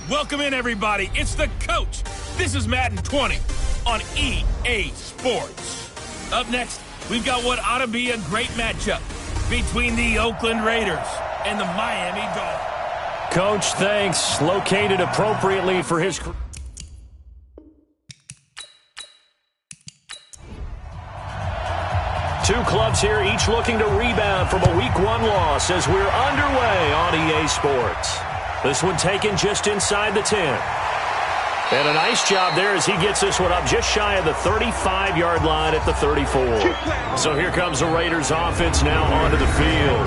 Welcome in, everybody. It's the coach. This is Madden 20 on EA Sports. Up next, we've got what ought to be a great matchup between the Oakland Raiders and the Miami Dolphins. Coach, thanks. Located appropriately for his career. Two clubs here, each looking to rebound from a Week 1 loss as we're underway on EA Sports. This one taken just inside the 10. And a nice job there as he gets this one up just shy of the 35-yard line at the 34. So here comes the Raiders offense now onto the field.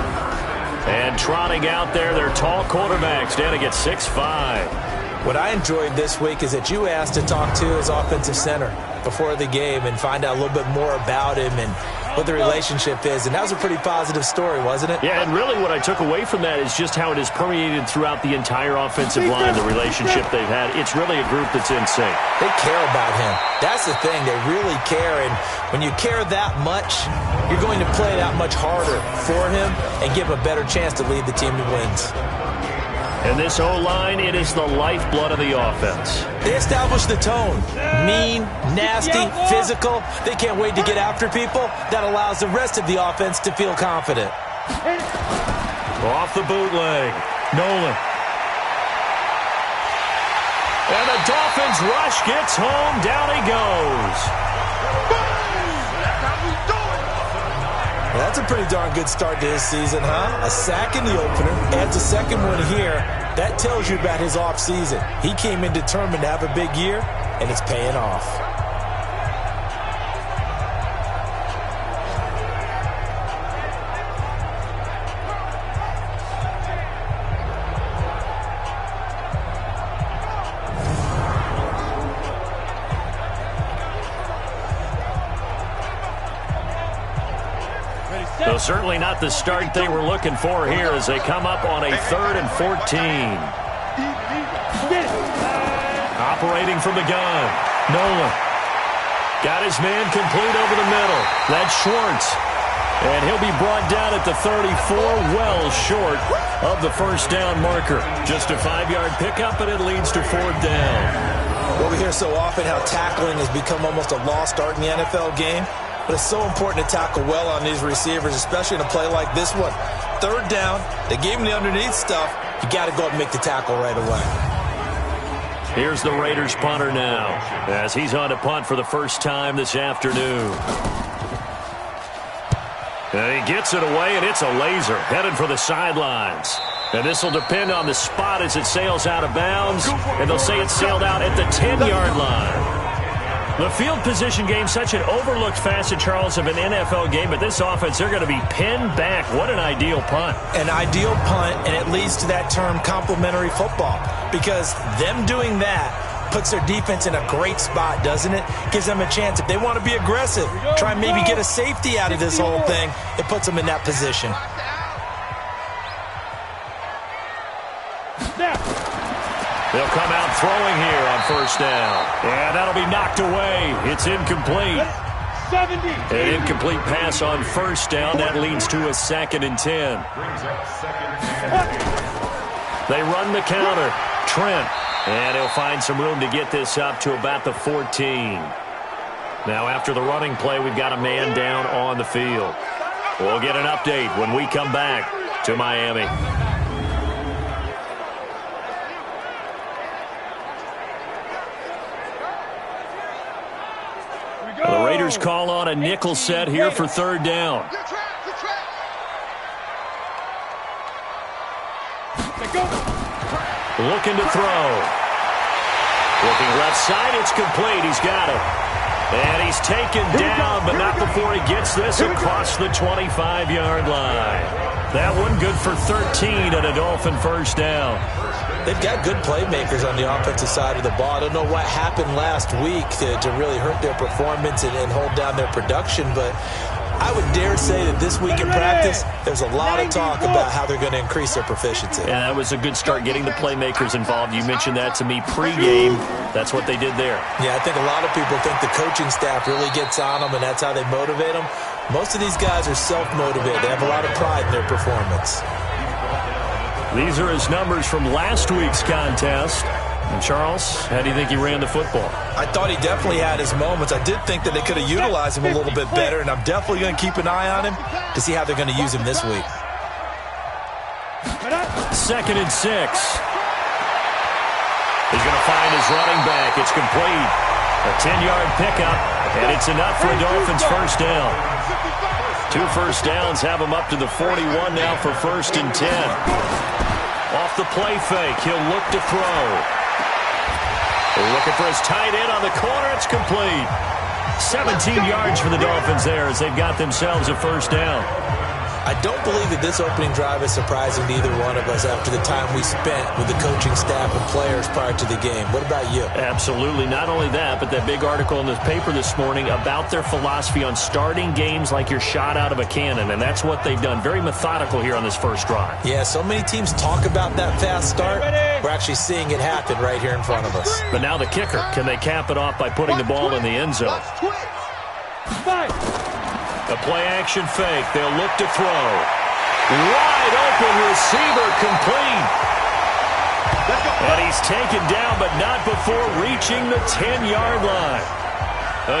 And trotting out there, their tall quarterbacks standing at 6'5". What I enjoyed this week is that you asked to talk to his offensive center before the game and find out a little bit more about him and what the relationship is. And that was a pretty positive story, wasn't it? Yeah, and really what I took away from that is just how it has permeated throughout the entire offensive line, the relationship they've had. It's really a group that's in sync. They care about him. That's the thing. They really care. And when you care that much, you're going to play that much harder for him and give him a better chance to lead the team to wins. And this O-line, it is the lifeblood of the offense. They establish the tone. Mean, nasty, physical. They can't wait to get after people. That allows the rest of the offense to feel confident. Off the bootleg. Nolan. And the Dolphins rush gets home. Down he goes. That's a pretty darn good start to his season, huh? A sack in the opener, adds a second one here. That tells you about his offseason. He came in determined to have a big year, and it's paying off. So certainly not the start they were looking for here as they come up on a 3rd and 14. Operating from the gun. Nolan. Got his man complete over the middle. That's Schwartz. And he'll be brought down at the 34, well short of the first down marker. Just a 5-yard pickup, and it leads to 4th down. Well, we hear so often how tackling has become almost a lost art in the NFL game. But it's so important to tackle well on these receivers, especially in a play like this one. 3rd down, they gave him the underneath stuff. You got to go up and make the tackle right away. Here's the Raiders punter now as he's on to punt for the first time this afternoon. And he gets it away, and it's a laser headed for the sidelines. And this will depend on the spot as it sails out of bounds. And they'll say it sailed out at the 10-yard line. The field position game, such an overlooked facet, Charles, of an NFL game, but this offense, they're going to be pinned back. What an ideal punt. An ideal punt, and it leads to that term complementary football, because them doing that puts their defense in a great spot, doesn't it? Gives them a chance. If they want to be aggressive, try and maybe get a safety out of this whole thing, it puts them in that position. They'll come out throwing here on 1st down. And that'll be knocked away. It's incomplete. An incomplete pass on 1st down. That leads to a 2nd and 10. They run the counter. Trent. And he'll find some room to get this up to about the 14. Now after the running play, we've got a man down on the field. We'll get an update when we come back to Miami. The Raiders call on a nickel set here for 3rd down. Looking to throw. Looking left side, it's complete. He's got it. And he's taken down, but not before he gets this across the 25-yard line. That one good for 13 and a Dolphin 1st down. They've got good playmakers on the offensive side of the ball. I don't know what happened last week to really hurt their performance and hold down their production, but I would dare say that this week in practice, there's a lot of talk about how they're going to increase their proficiency. And that was a good start, getting the playmakers involved. You mentioned that to me pregame. That's what they did there. Yeah, I think a lot of people think the coaching staff really gets on them, and that's how they motivate them. Most of these guys are self-motivated. They have a lot of pride in their performance. These are his numbers from last week's contest. And Charles, how do you think he ran the football? I thought he definitely had his moments. I did think that they could have utilized him a little bit better, and I'm definitely going to keep an eye on him to see how they're going to use him this week. 2nd and 6. He's going to find his running back. It's complete. A 10-yard pickup, and it's enough for a Dolphins first down. 2 first downs have him up to the 41 now for 1st and 10. Off the play fake, he'll look to throw. Looking for his tight end on the corner. It's complete. 17 yards for the Dolphins there as they've got themselves a first down. I don't believe that this opening drive is surprising to either one of us after the time we spent with the coaching staff and players prior to the game. What about you? Absolutely. Not only that, but that big article in the paper this morning about their philosophy on starting games like you're shot out of a cannon, and that's what they've done. Very methodical here on this first drive. Yeah, so many teams talk about that fast start. We're actually seeing it happen right here in front of us. But now the kicker. Can they cap it off by putting the ball in the end zone? A play-action fake. They'll look to throw. Wide open receiver complete. And he's taken down, but not before reaching the 10-yard line.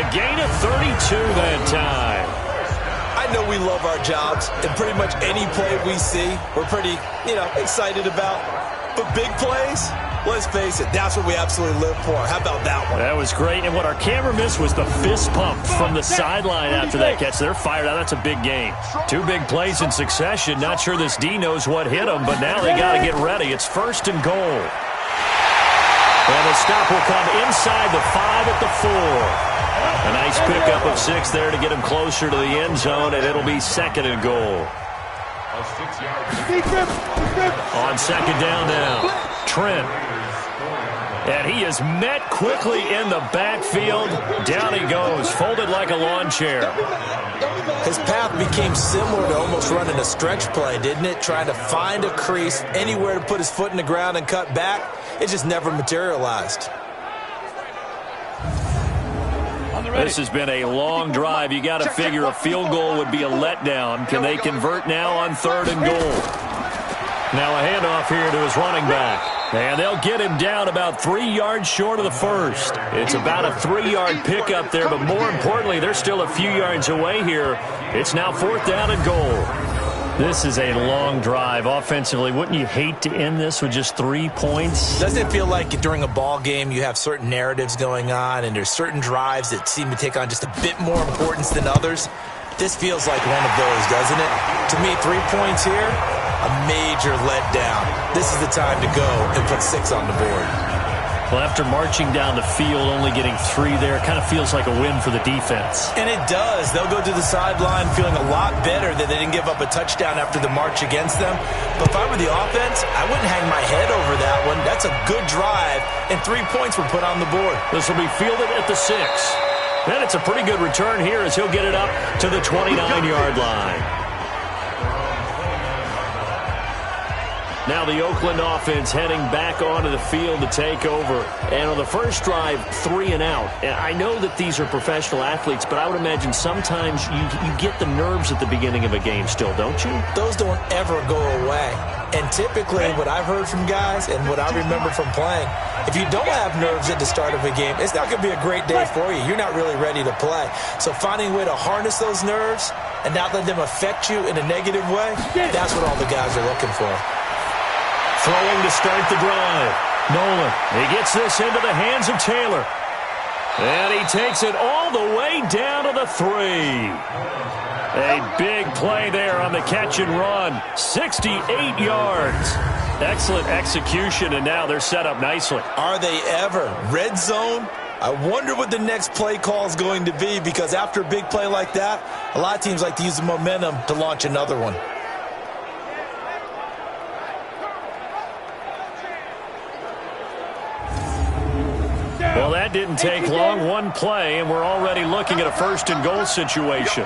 A gain of 32 that time. I know we love our jobs, and pretty much any play we see, we're pretty, excited about. But big plays, let's face it, that's what we absolutely live for. How about that one? That was great. And what our camera missed was the fist pump from the sideline after that catch. They're fired out. That's a big game. 2 big plays in succession. Not sure this D knows what hit them, but now they got to get ready. It's 1st and goal. And the stop will come inside the 5 at the 4. A nice pickup of 6 there to get him closer to the end zone, and it'll be 2nd and goal. On 2nd down now, Trent. And he is met quickly in the backfield. Down he goes, folded like a lawn chair. His path became similar to almost running a stretch play, didn't it? Trying to find a crease, anywhere to put his foot in the ground and cut back. It just never materialized. This has been a long drive. You got to figure a field goal would be a letdown. Can they convert now on 3rd and goal? Now a handoff here to his running back. And they'll get him down about 3 yards short of the first. It's about a 3-yard pickup there, but more importantly, they're still a few yards away here. It's now 4th down and goal. This is a long drive offensively. Wouldn't you hate to end this with just 3 points? Doesn't it feel like during a ball game you have certain narratives going on and there's certain drives that seem to take on just a bit more importance than others? This feels like one of those, doesn't it? To me, 3 points here, a major letdown. This is the time to go and put 6 on the board. Well, after marching down the field, only getting 3 there, kind of feels like a win for the defense. And it does. They'll go to the sideline feeling a lot better that they didn't give up a touchdown after the march against them. But if I were the offense, I wouldn't hang my head over that one. That's a good drive, and 3 points were put on the board. This will be fielded at the 6. And it's a pretty good return here as he'll get it up to the 29-yard line. Now the Oakland offense heading back onto the field to take over. And on the first drive, 3 and out. And I know that these are professional athletes, but I would imagine sometimes you get the nerves at the beginning of a game still, don't you? Those don't ever go away. And typically what I've heard from guys and what I remember from playing, if you don't have nerves at the start of a game, it's not going to be a great day for you. You're not really ready to play. So finding a way to harness those nerves and not let them affect you in a negative way, that's what all the guys are looking for. Throwing to start the drive. Nolan, he gets this into the hands of Taylor. And he takes it all the way down to the 3. A big play there on the catch and run. 68 yards. Excellent execution, and now they're set up nicely. Are they ever? Red zone? I wonder what the next play call is going to be, because after a big play like that, a lot of teams like to use the momentum to launch another one. Well, that that didn't take long. One play, and we're already looking at a first-and-goal situation.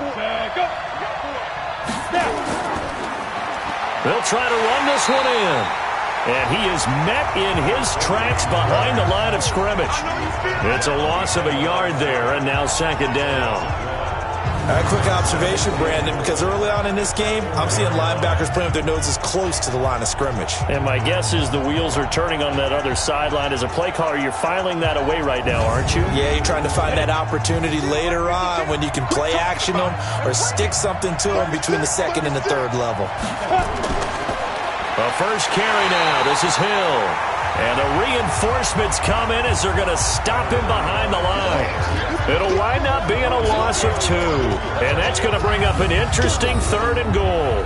They'll try to run this one in. And he is met in his tracks behind the line of scrimmage. It's a loss of a yard there, and now second down. A quick observation, Brandon, because early on in this game, I'm seeing linebackers putting up their noses close to the line of scrimmage. And my guess is the wheels are turning on that other sideline. As a play caller, you're filing that away right now, aren't you? Yeah, you're trying to find that opportunity later on when you can play action them or stick something to them between the second and the third level. The first carry now. This is Hill. And the reinforcements come in as they're going to stop him behind the line. It'll wind up being a loss of 2. And that's going to bring up an interesting third and goal.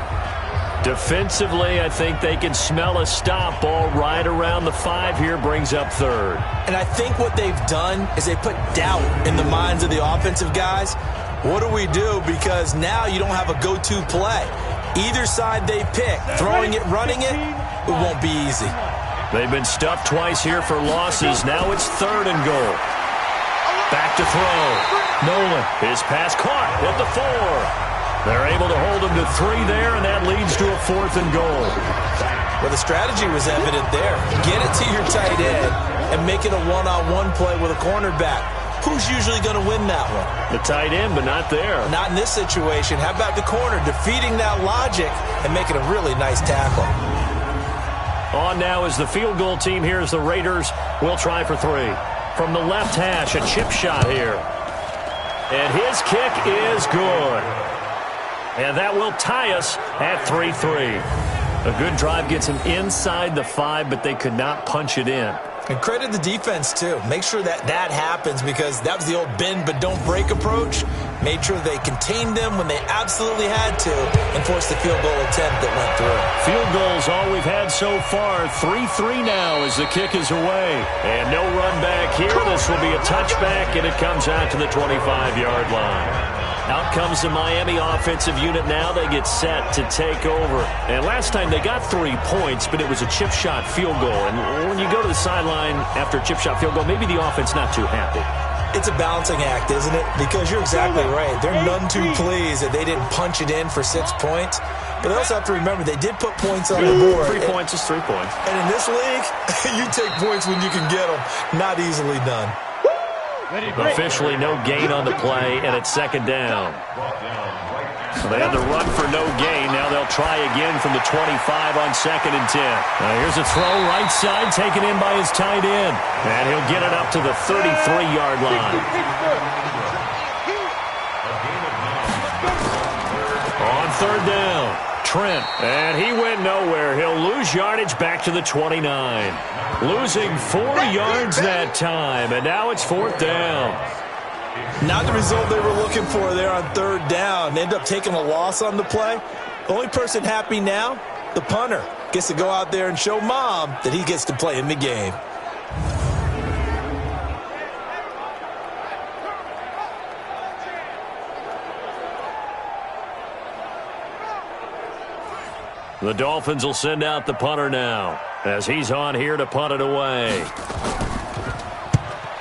Defensively, I think they can smell a stop ball right around the 5 here, brings up third. And I think what they've done is they put doubt in the minds of the offensive guys. What do we do? Because now you don't have a go-to play. Either side they pick, throwing it, running it, it won't be easy. They've been stuffed twice here for losses. Now it's third and goal. Back to throw. Nolan, his pass caught at the 4. They're able to hold him to 3 there, and that leads to a 4th and goal. Well, the strategy was evident there. Get it to your tight end and make it a one-on-one play with a cornerback. Who's usually going to win that one? The tight end, but not there. Not in this situation. How about the corner defeating that logic and making a really nice tackle? On now is the field goal team here as the Raiders will try for 3. From the left hash, a chip shot here. And his kick is good. And that will tie us at 3-3. A good drive gets him inside the 5, but they could not punch it in. And credit the defense, too. Make sure that happens because that was the old bend but don't break approach. Made sure they contained them when they absolutely had to and forced the field goal attempt that went through. Field goals all we've had so far. 3-3 now as the kick is away. And no run back here. This will be a touchback, and it comes out to the 25-yard line. Out comes the Miami offensive unit now. They get set to take over. And last time they got 3 points, but it was a chip shot field goal. And when you go to the sideline after a chip shot field goal, maybe the offense not too happy. It's a balancing act, isn't it? Because you're exactly right. They're none too pleased that they didn't punch it in for 6 points. But they also have to remember they did put points on the board. 3 points is 3 points. And in this league, you take points when you can get them. Not easily done. Officially no gain on the play, and it's second down. So they had to run for no gain. Now they'll try again from the 25 on 2nd and 10. Now here's a throw right side taken in by his tight end. And he'll get it up to the 33-yard line. On third down, Trent. And he went nowhere. He'll lose yardage back to the 29. Losing 4 yards that time. And now it's 4th down. Not the result they were looking for there on third down. They end up taking a loss on the play. The only person happy now, the punter, gets to go out there and show mom that he gets to play in the game. The Dolphins will send out the punter now as he's on here to punt it away.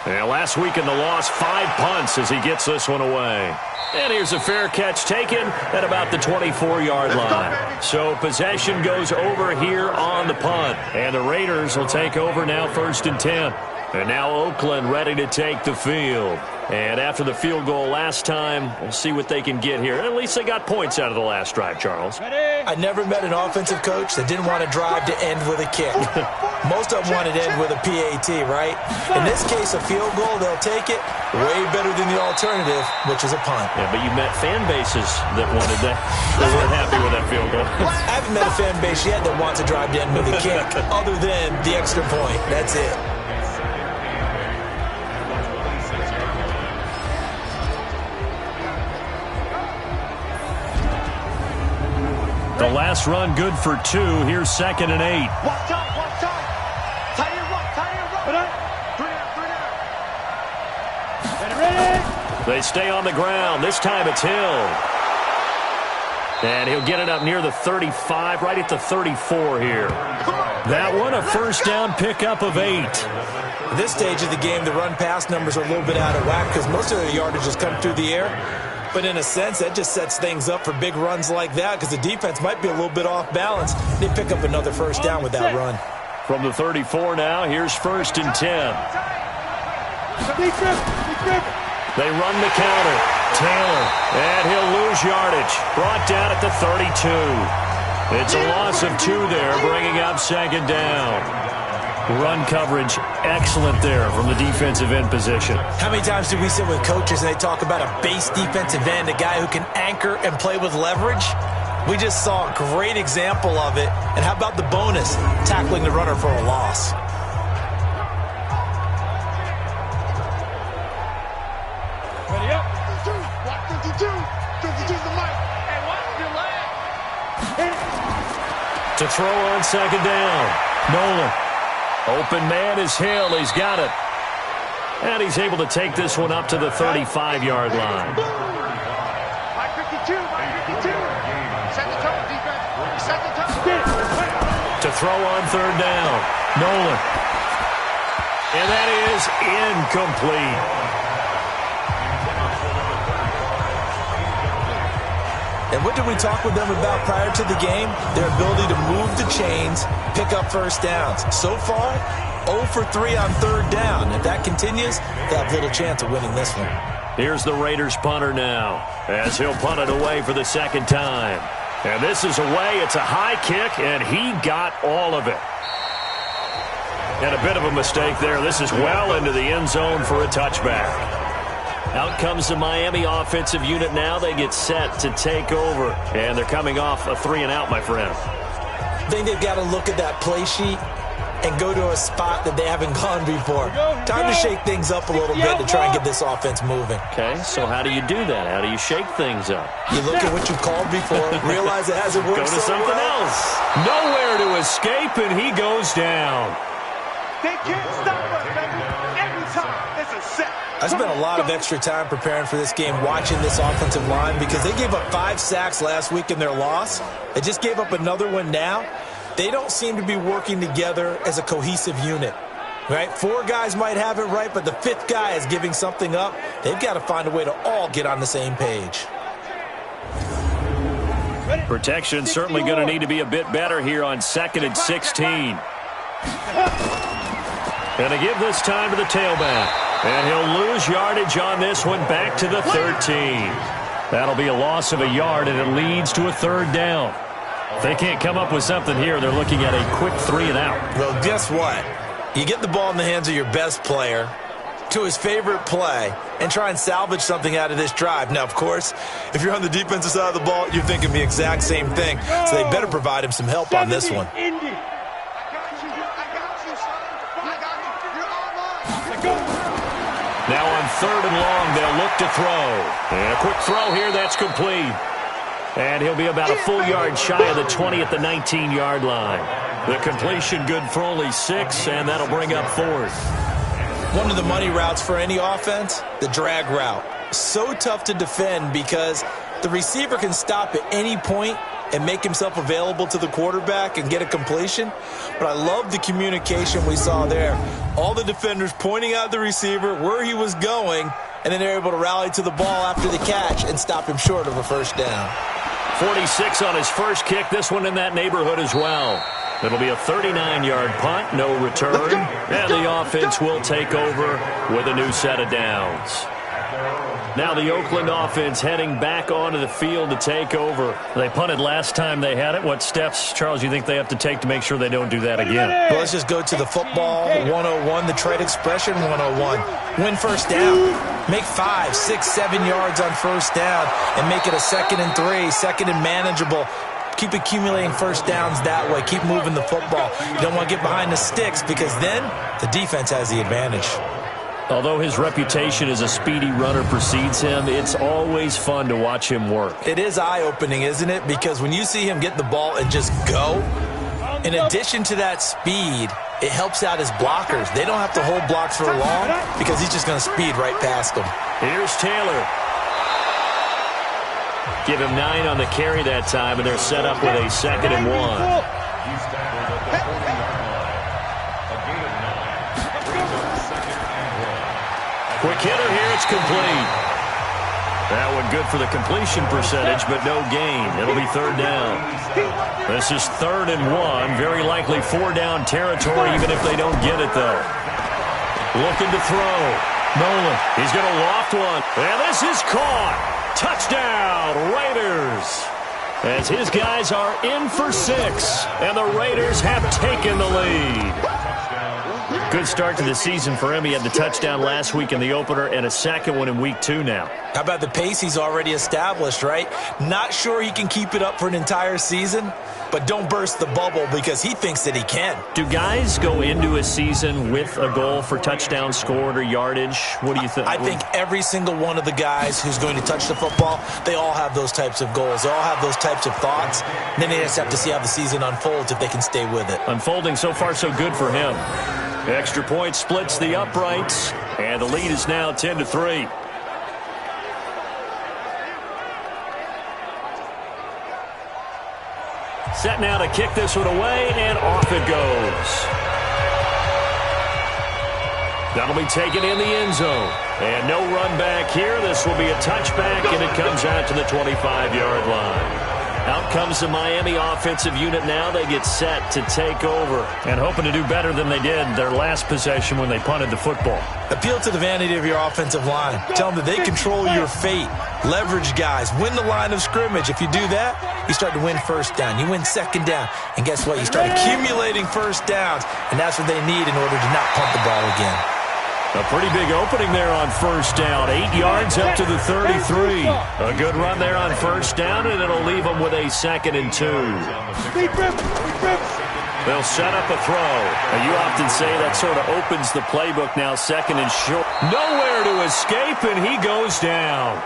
And last week in the loss, 5 punts as he gets this one away. And here's a fair catch taken at about the 24-yard line. So possession goes over here on the punt. And the Raiders will take over now 1st and 10. And now Oakland ready to take the field. And after the field goal last time, we'll see what they can get here. At least they got points out of the last drive, Charles. I never met an offensive coach that didn't want to drive to end with a kick. Most of them wanted to end with a PAT, right? In this case, a field goal, they'll take it. Way better than the alternative, which is a punt. Yeah, but you met fan bases that wanted that. They weren't happy with that field goal. I haven't met a fan base yet that wants to drive to end with a kick, other than the extra point. That's it. The last run good for 2. Here's 2nd and 8. Watch out. Tie your rock. Ready. They stay on the ground. This time it's Hill. And he'll get it up near the 35, right at the 34 here. That one, a first down pickup of 8. At this stage of the game, the run-pass numbers are a little bit out of whack because most of the yardage has come through the air. But in a sense, that just sets things up for big runs like that because the defense might be a little bit off balance. They pick up another first down with that run. From the 34 now, here's 1st and 10. They run the counter. Taylor, and he'll lose yardage. Brought down at the 32. It's a loss of 2 there, bringing up 2nd down. Run coverage, excellent there from the defensive end position. How many times do we sit with coaches and they talk about a base defensive end, a guy who can anchor and play with leverage? We just saw a great example of it. And how about the bonus, tackling the runner for a loss? Ready up. 52. 52's the mic. Hey, watch your leg. To throw on 2nd down. Nolan. Open man is Hill. He's got it. And he's able to take this one up to the 35-yard line. Mike 52. Set the tone, defense. Set the tone. To throw on 3rd down. Nolan. And that is incomplete. And what did we talk with them about prior to the game? Their ability to move the chains, pick up first downs. So far, 0 for 3 on 3rd down. If that continues, they have little chance of winning this one. Here's the Raiders punter now, as he'll punt it away for the 2nd time. And this is away. It's a high kick, and he got all of it. And a bit of a mistake there. This is well into the end zone for a touchback. Out comes the Miami offensive unit now. They get set to take over. And they're coming off a 3-and-out, my friend. I think they've got to look at that play sheet and go to a spot that they haven't gone before. Time to shake things up a little bit to try and get this offense moving. Okay, so how do you do that? How do you shake things up? You look at what you called before, realize it hasn't worked. Go to something else. Nowhere to escape, and he goes down. They can't stop us, baby. Every time, it's a set. I spent a lot of extra time preparing for this game, watching this offensive line, because they gave up 5 sacks last week in their loss. They just gave up another one now. They don't seem to be working together as a cohesive unit, right? 4 guys might have it right, but the 5th guy is giving something up. They've got to find a way to all get on the same page. Protection certainly going to need to be a bit better here on 2nd and 16. Going to give this time to the tailback. And he'll lose yardage on this one, back to the 13. That'll be a loss of a yard, and it leads to a 3rd down. If they can't come up with something here, they're looking at a quick 3-and-out. Well, guess what? You get the ball in the hands of your best player to his favorite play and try and salvage something out of this drive. Now, of course, if you're on the defensive side of the ball, you're thinking the exact same thing. So they better provide him some help on this one. Now on 3rd and long, they'll look to throw. And a quick throw here, that's complete. And he'll be about a full yard shy of the 20 at the 19-yard line. The completion good for only 6, and that'll bring up 4th. One of the money routes for any offense, the drag route. So tough to defend because the receiver can stop at any point and make himself available to the quarterback and get a completion. But I love the communication we saw there. All the defenders pointing out the receiver, where he was going, and then they're able to rally to the ball after the catch and stop him short of a first down. 46 on his first kick, this one in that neighborhood as well. It'll be a 39-yard punt, no return, and the offense will take over with a new set of downs. Now the Oakland offense heading back onto the field to take over. They punted last time they had it. What steps, Charles, you think they have to take to make sure they don't do that again? Well, let's just go to the football 101, the trade expression 101. Win first down. Make 5, 6, 7 yards on first down and make it a 2nd and 3, 2nd and manageable. Keep accumulating first downs that way. Keep moving the football. You don't want to get behind the sticks because then the defense has the advantage. Although his reputation as a speedy runner precedes him, it's always fun to watch him work. It is eye-opening, isn't it? Because when you see him get the ball and just go, in addition to that speed, it helps out his blockers. They don't have to hold blocks for long because he's just going to speed right past them. Here's Taylor. Give him 9 on the carry that time, and they're set up with a 2nd and 1. Quick hitter here, it's complete. That one good for the completion percentage, but no gain. It'll be 3rd down. This is 3rd and 1. Very likely 4-down territory, even if they don't get it, though. Looking to throw. Nolan, he's going to loft one. And this is caught. Touchdown, Raiders. As his guys are in for 6, and the Raiders have taken the lead. Good start to the season for him. He had the touchdown last week in the opener and a 2nd one in week 2 now. How about the pace he's already established, right? Not sure he can keep it up for an entire season, but don't burst the bubble because he thinks that he can. Do guys go into a season with a goal for touchdown scored or yardage? What do you think? I think every single one of the guys who's going to touch the football, they all have those types of goals. They all have those types of thoughts. And then they just have to see how the season unfolds if they can stay with it. Unfolding so far so good for him. Extra point splits the uprights, and the lead is now 10-3. Set now to kick this one away, and off it goes. That'll be taken in the end zone. And no run back here. This will be a touchback, and it comes out to the 25-yard line. Out comes the Miami offensive unit now. They get set to take over and hoping to do better than they did their last possession when they punted the football. Appeal to the vanity of your offensive line. Tell them that they control your fate. Leverage guys. Win the line of scrimmage. If you do that, you start to win 1st down. You win 2nd down. And guess what? You start accumulating 1st downs. And that's what they need in order to not punt the ball again. A pretty big opening there on 1st down. 8 yards up to the 33. A good run there on 1st down, and it'll leave them with a 2nd and 2. They'll set up a throw. And you often say that sort of opens the playbook now, 2nd and short. Nowhere to escape, and he goes down.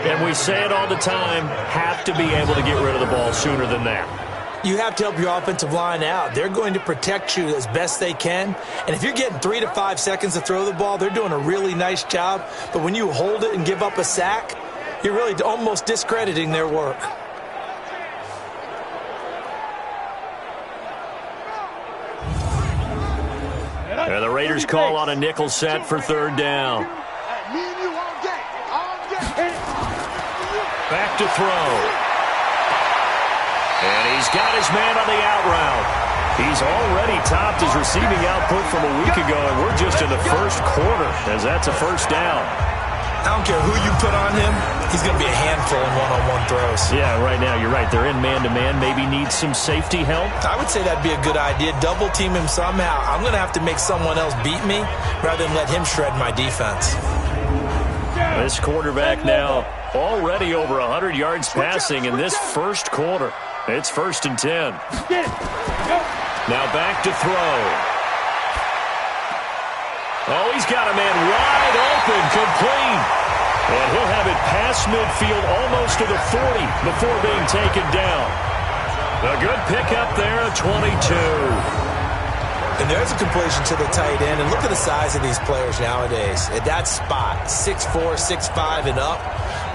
And we say it all the time, have to be able to get rid of the ball sooner than that. You have to help your offensive line out. They're going to protect you as best they can. And if you're getting 3 to 5 seconds to throw the ball, they're doing a really nice job. But when you hold it and give up a sack, you're really almost discrediting their work. And the Raiders call on a nickel set for 3rd down. Back to throw. And he's got his man on the out route. He's already topped his receiving output from a week ago, and we're just in the 1st quarter as that's a 1st down. I don't care who you put on him, he's going to be a handful in one-on-one throws. Yeah, right now, you're right. They're in man-to-man. Maybe needs some safety help. I would say that'd be a good idea. Double team him somehow. I'm going to have to make someone else beat me rather than let him shred my defense. This quarterback now already over 100 yards passing in this 1st quarter. It's 1st and 10. Now back to throw. Oh, he's got a man wide open, complete. And he'll have it past midfield almost to the 40 before being taken down. A good pickup there, a 22. And there's a completion to the tight end. And look at the size of these players nowadays. At that spot, 6'4", 6'5", and up.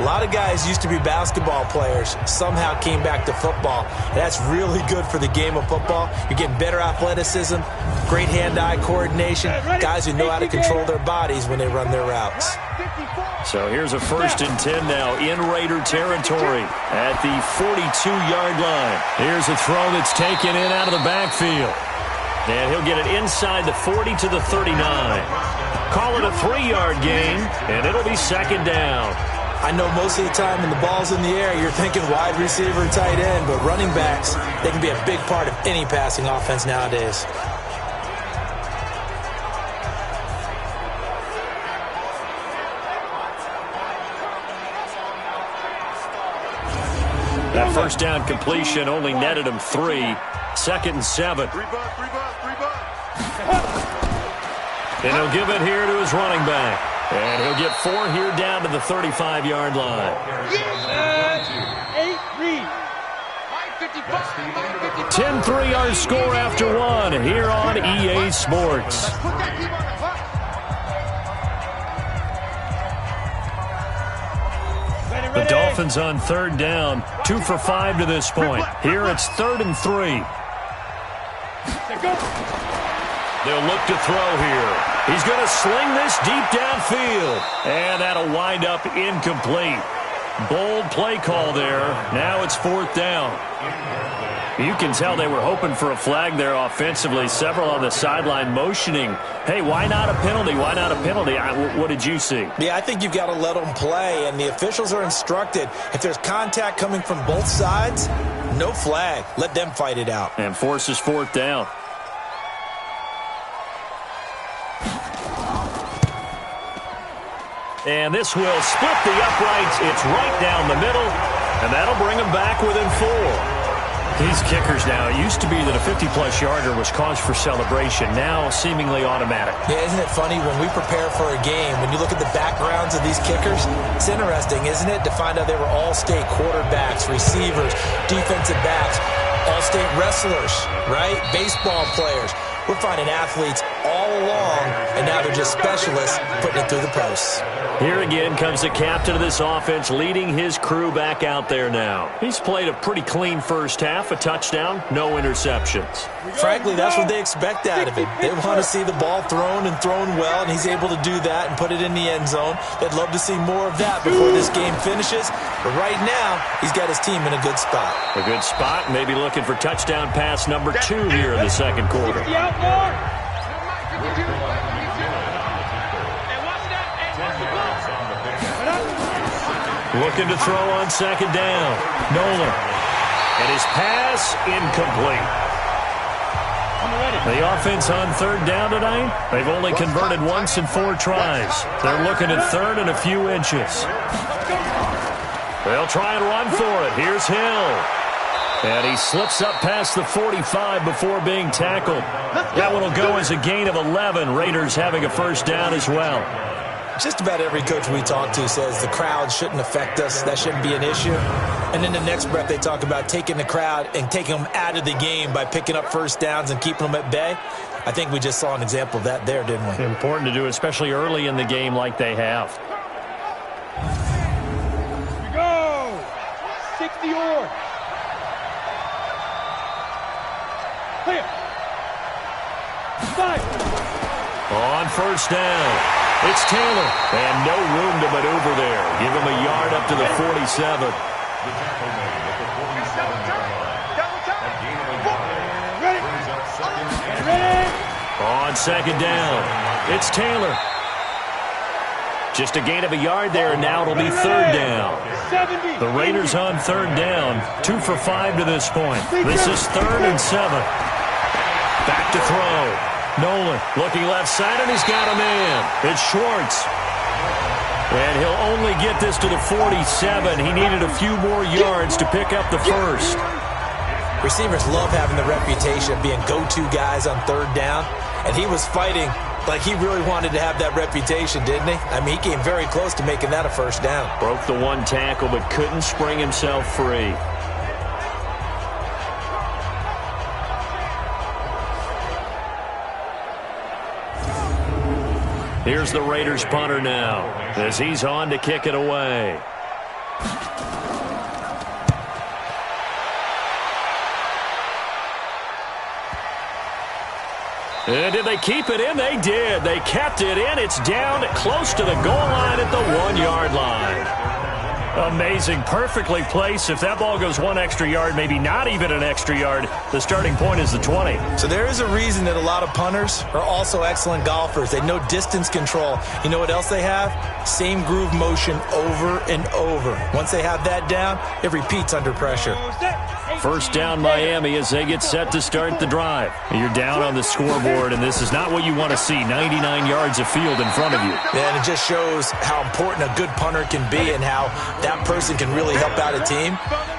A lot of guys used to be basketball players, somehow came back to football. And that's really good for the game of football. You're getting better athleticism, great hand-eye coordination, guys who know how to control their bodies when they run their routes. So here's a 1st and 10 now in Raider territory at the 42-yard line. Here's a throw that's taken in out of the backfield. And he'll get it inside the 40 to the 39. Call it a 3-yard gain, and it'll be 2nd down. I know most of the time when the ball's in the air, you're thinking wide receiver and tight end, but running backs, they can be a big part of any passing offense nowadays. That 1st down completion only netted him 3. 2nd and 7. And he'll give it here to his running back. And he'll get 4 here down to the 35-yard line. 10-3 our score after 1 here on EA Sports. Dolphins on third down, 2 for 5 to this point. Here it's 3rd and 3. They'll look to throw here. He's going to sling this deep downfield. And that'll wind up incomplete. Bold play call there. Now it's 4th down. You can tell they were hoping for a flag there offensively. Several on the sideline motioning. Hey, why not a penalty? Why not a penalty? What did you see? Yeah, I think you've got to let them play, and the officials are instructed. If there's contact coming from both sides, no flag. Let them fight it out. And forces 4th down. And this will split the uprights. It's right down the middle, and that'll bring them back within 4. These kickers now, it used to be that a 50-plus yarder was cause for celebration. Now seemingly automatic. Yeah, isn't it funny when we prepare for a game, when you look at the backgrounds of these kickers, it's interesting, isn't it, to find out they were all-state quarterbacks, receivers, defensive backs, all-state wrestlers, right? Baseball players. We're finding athletes all along, and now they're just specialists putting it through the posts. Here again comes the captain of this offense, leading his crew back out there now. He's played a pretty clean first half, a touchdown, no interceptions. Frankly, that's what they expect out of him. They want to see the ball thrown and thrown well, and he's able to do that and put it in the end zone. They'd love to see more of that before this game finishes. But right now, he's got his team in a good spot. A good spot, maybe looking for touchdown pass number 2 here in the second quarter. Looking to throw on second down. Nolan. And his pass incomplete. The offense on third down tonight, they've only converted once in 4 tries. They're looking at 3rd and a few inches. They'll try and run for it. Here's Hill. And he slips up past the 45 before being tackled. That one will go as a gain of 11. Raiders having a first down as well. Just about every coach we talk to says the crowd shouldn't affect us. That shouldn't be an issue. And then the next breath they talk about taking the crowd and taking them out of the game by picking up first downs and keeping them at bay. I think we just saw an example of that there, didn't we? Important to do, especially early in the game like they have. Here we go. 60 yards. Clear. 5. On first down. It's Taylor, and no room to maneuver there. Give him a yard up to the 47. On second down, it's Taylor. Just a gain of a yard there, and now it'll be 3rd down. The Raiders on 3rd down, 2 for 5 to this point. This is 3rd and 7. Back to throw. Nolan looking left side, and he's got a man. It's Schwartz. And he'll only get this to the 47. He needed a few more yards to pick up the first. Receivers love having the reputation of being go-to guys on 3rd down. And he was fighting like he really wanted to have that reputation, didn't he? I mean, he came very close to making that a first down. Broke the 1 tackle, but couldn't spring himself free. Here's the Raiders punter now as he's on to kick it away. And did they keep it in? They did. They kept it in. It's down close to the goal line at the 1-yard line. Amazing. Perfectly placed. If that ball goes 1 extra yard, maybe not even an extra yard, the starting point is the 20. So there is a reason that a lot of punters are also excellent golfers. They know distance control. You know what else they have? Same groove motion over and over. Once they have that down, it repeats under pressure. First down Miami as they get set to start the drive. You're down on the scoreboard, and this is not what you want to see. 99 yards of field in front of you. And it just shows how important a good punter can be and how that person can really help out a team.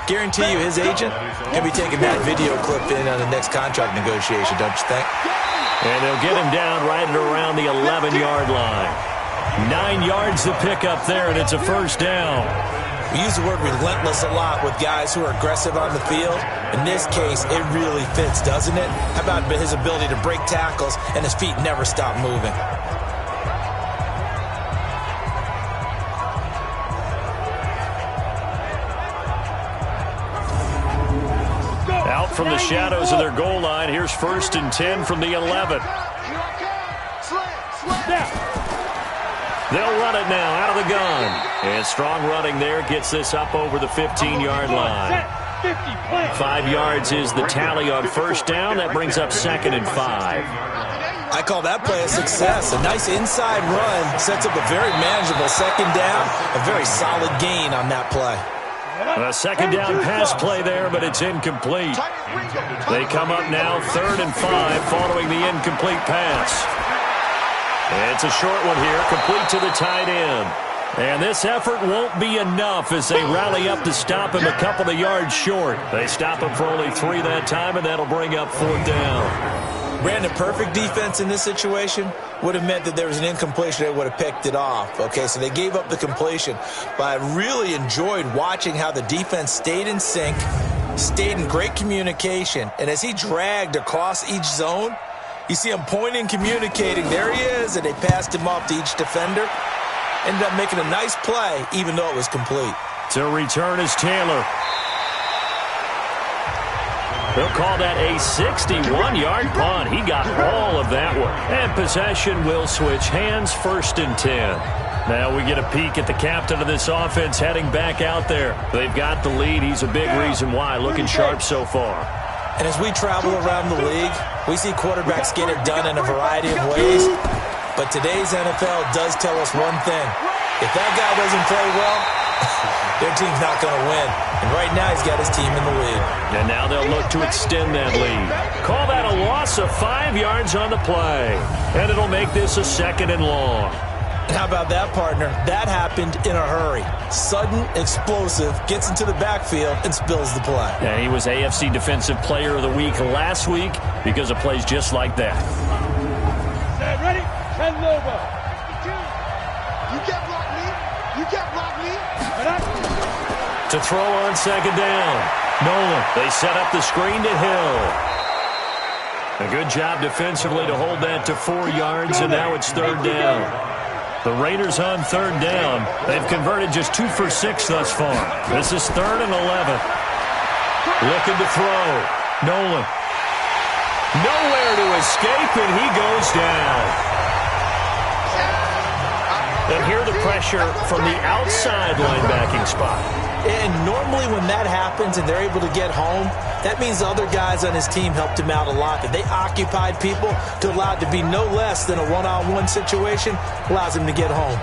Guarantee you his agent can be taking that video clip in on the next contract negotiation, don't you think? And they'll get him down right at around the 11-yard line. 9 yards to pick up there, and it's a first down. We use the word relentless a lot with guys who are aggressive on the field. In this case, it really fits, doesn't it? How about his ability to break tackles and his feet never stop moving? from the shadows of their goal line. Here's 1st and 10 from the 11. They'll run it now out of the gun. And strong running there gets this up over the 15-yard line. 5 yards is the tally on 1st down. That brings up 2nd and 5. I call that play a success. A nice inside run sets up a very manageable 2nd down. A very solid gain on that play. A 2nd down pass play there, but it's incomplete. They come up now 3rd and 5 following the incomplete pass. It's a short one here, complete to the tight end. And this effort won't be enough as they rally up to stop him a couple of yards short. They stop him for only 3 that time, and that'll bring up 4th down. Brandon, perfect defense in this situation would have meant that there was an incompletion. They would have picked it off. Okay, so they gave up the completion. But I really enjoyed watching how the defense stayed in sync, stayed in great communication. And as he dragged across each zone, you see him pointing, communicating. There he is, and they passed him off to each defender. Ended up making a nice play, even though it was complete. To return is Taylor. They'll call that a 61-yard punt. He got all of that one. And possession will switch hands, 1st and 10. Now we get a peek at the captain of this offense heading back out there. They've got the lead. He's a big reason why. Looking sharp so far. And as we travel around the league, we see quarterbacks get it done in a variety of ways. But today's NFL does tell us one thing. If that guy doesn't play well, their team's not going to win. And right now he's got his team in the lead. And now they'll look to extend that lead. Call that a loss of 5 yards on the play. And it'll make this a 2nd and long. How about that, partner? That happened in a hurry. Sudden, explosive, gets into the backfield, and spills the play. And he was AFC Defensive Player of the Week last week because of plays just like that. Ready? Ken Lobo. You can't block me. You can't block me. To throw on 2nd down. Nolan. They set up the screen to Hill. A good job defensively to hold that to 4 yards, and now it's 3rd down. The Raiders on 3rd down. They've converted just 2 for 6 thus far. This is 3rd and 11. Looking to throw. Nolan. Nowhere to escape, and he goes down. And here the pressure from the outside linebacking spot. And normally when that happens and they're able to get home, that means the other guys on his team helped him out a lot. That they occupied people to allow it to be no less than a one-on-one situation, allows him to get home.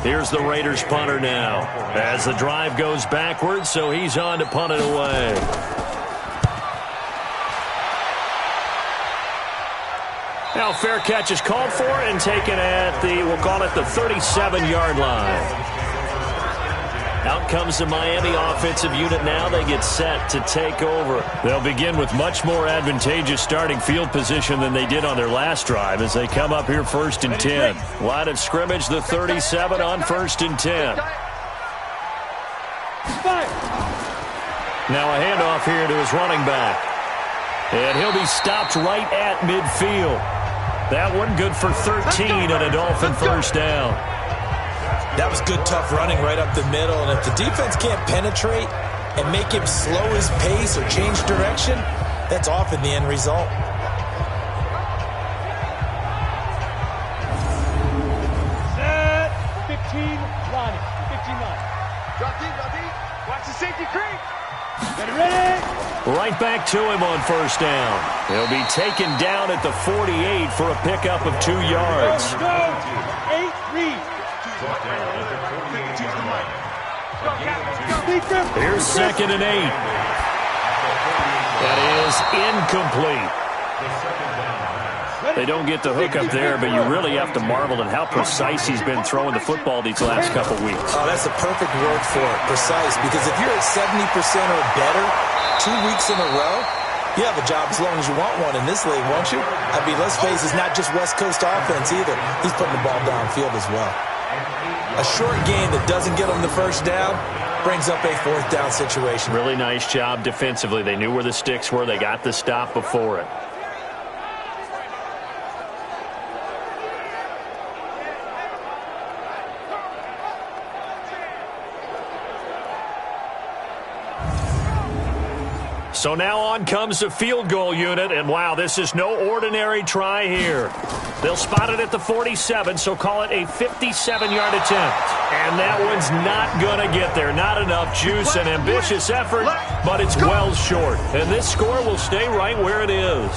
Here's the Raiders punter now. As the drive goes backwards, so he's on to punt it away. Now fair catch is called for and taken at the, we'll call it the 37-yard line. Out comes the Miami offensive unit now. They get set to take over. They'll begin with much more advantageous starting field position than they did on their last drive as they come up here 1st and 10. Line of scrimmage, the 37 on 1st and 10. Now a handoff here to his running back. And he'll be stopped right at midfield. That one good for 13 and a Dolphin 1st down. That was good, tough running right up the middle. And if the defense can't penetrate and make him slow his pace or change direction, that's often the end result. Set 15 line. 15 line. Drop deep, drop deep. Watch the safety creep. Get it ready. Right back to him on 1st down. He'll be taken down at the 48 for a pickup of 2 yards. Go. 8 read. Here's 2nd and 8. That is incomplete. They don't get the hook up there, but you really have to marvel at how precise he's been throwing the football these last couple weeks. Oh, that's the perfect word for it, precise. Because if you're at 70% or better 2 weeks in a row, you have a job as long as you want one in this league, won't you? I mean, let's face it, it's not just West Coast offense either. He's putting the ball downfield as well. A short game that doesn't get him the 1st down brings up a 4th down situation. Really nice job defensively. They knew where the sticks were. They got the stop before it. So now on comes the field goal unit, and wow, this is no ordinary try here. They'll spot it at the 47, so call it a 57-yard attempt. And that one's not going to get there. Not enough juice, an ambitious effort, but it's well short. And this score will stay right where it is.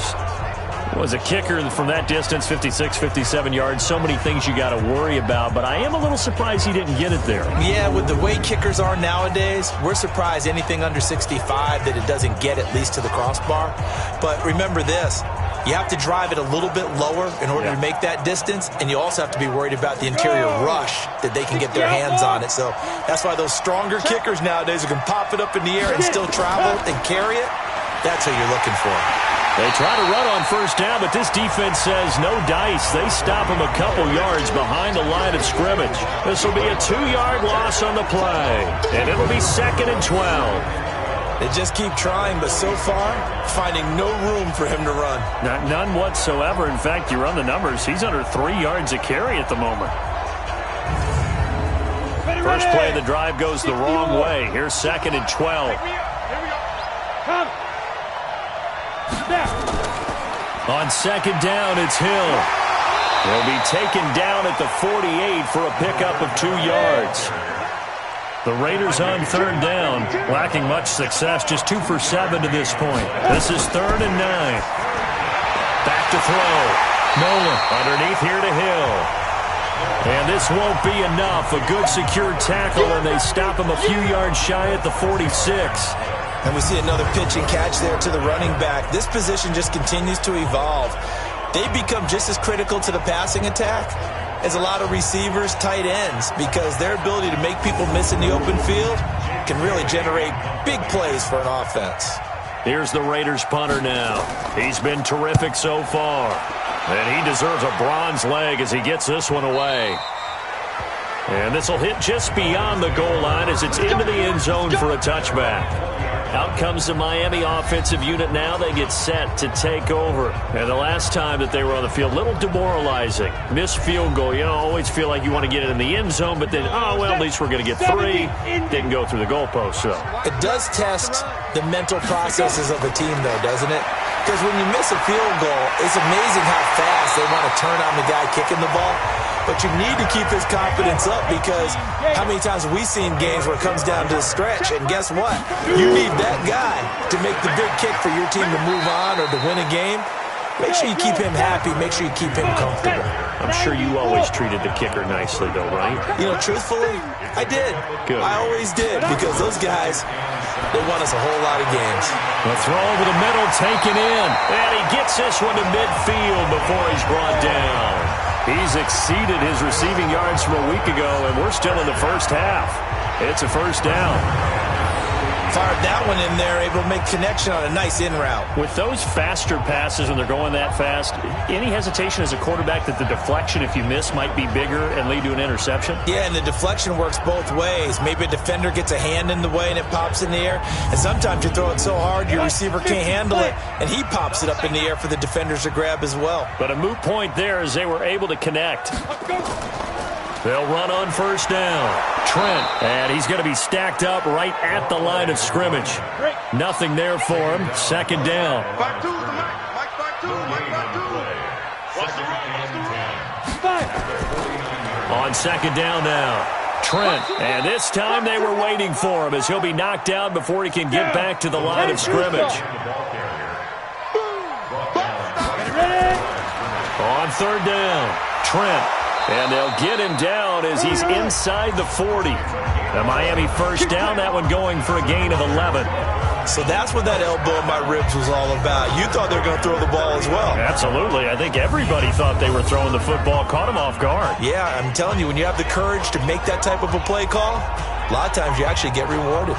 Was a kicker from that distance, 56, 57 yards. So many things you got to worry about, but I am a little surprised he didn't get it there. Yeah, with the way kickers are nowadays, we're surprised anything under 65 that it doesn't get at least to the crossbar. But remember this, you have to drive it a little bit lower in order to make that distance, and you also have to be worried about the interior rush that they can get their hands on it. So that's why those stronger kickers nowadays who can pop it up in the air and still travel and carry it, that's who you're looking for. They try to run on first down, but this defense says no dice. They stop him a couple yards behind the line of scrimmage. This will be a 2-yard loss on the play, and it'll be 2nd and 12. They just keep trying, but so far, finding no room for him to run. None whatsoever. In fact, you run the numbers. He's under 3 yards a carry at the moment. First play of the drive goes the wrong way. Here's 2nd and 12. Come. On 2nd down, it's Hill. He'll be taken down at the 48 for a pickup of 2 yards. The Raiders on 3rd down, lacking much success, just 2 for 7 to this point. This is 3rd and 9. Back to throw. Nolan underneath here to Hill. And this won't be enough. A good secure tackle, and they stop him a few yards shy at the 46. And we see another pitch and catch there to the running back. This position just continues to evolve. They become just as critical to the passing attack as a lot of receivers, tight ends, because their ability to make people miss in the open field can really generate big plays for an offense. Here's the Raiders punter now. He's been terrific so far. And he deserves a bronze leg as he gets this one away. And this will hit just beyond the goal line as it's into the end zone for a touchback. Out comes the Miami offensive unit now. They get set to take over. And the last time that they were on the field, a little demoralizing. Missed field goal. You always feel like you want to get it in the end zone, but then, oh, well, at least we're going to get 3. Didn't go through the goalpost, so. It does test the mental processes of the team, though, doesn't it? Because when you miss a field goal, it's amazing how fast they want to turn on the guy kicking the ball. But you need to keep his confidence up, because how many times have we seen games where it comes down to the stretch, and guess what? You need that guy to make the big kick for your team to move on or to win a game. Make sure you keep him happy. Make sure you keep him comfortable. I'm sure you always treated the kicker nicely, though, right? You know, truthfully, I did. Good. I always did, because those guys, they won us a whole lot of games. The throw over the middle taken in. And he gets this one to midfield before he's brought down. He's exceeded his receiving yards from a week ago, and we're still in the first half. It's a first down. Fired that one in there, able to make connection on a nice in route. With those faster passes when they're going that fast, any hesitation as a quarterback that the deflection, if you miss, might be bigger and lead to an interception? Yeah, and the deflection works both ways. Maybe a defender gets a hand in the way and it pops in the air. And sometimes you throw it so hard your receiver can't handle it, and he pops it up in the air for the defenders to grab as well. But a moot point there as they were able to connect. They'll run on first down. Trent, and he's going to be stacked up right at the line of scrimmage. Nothing there for him. 2nd down. On 2nd down now. Trent, and this time they were waiting for him as he'll be knocked down before he can get back to the line of scrimmage. On 3rd down, Trent. And they'll get him down as he's inside the 40. The Miami first down, that one going for a gain of 11. So that's what that elbow in my ribs was all about. You thought they were going to throw the ball as well. Absolutely. I think everybody thought they were throwing the football, caught him off guard. Yeah, I'm telling you, when you have the courage to make that type of a play call, a lot of times you actually get rewarded.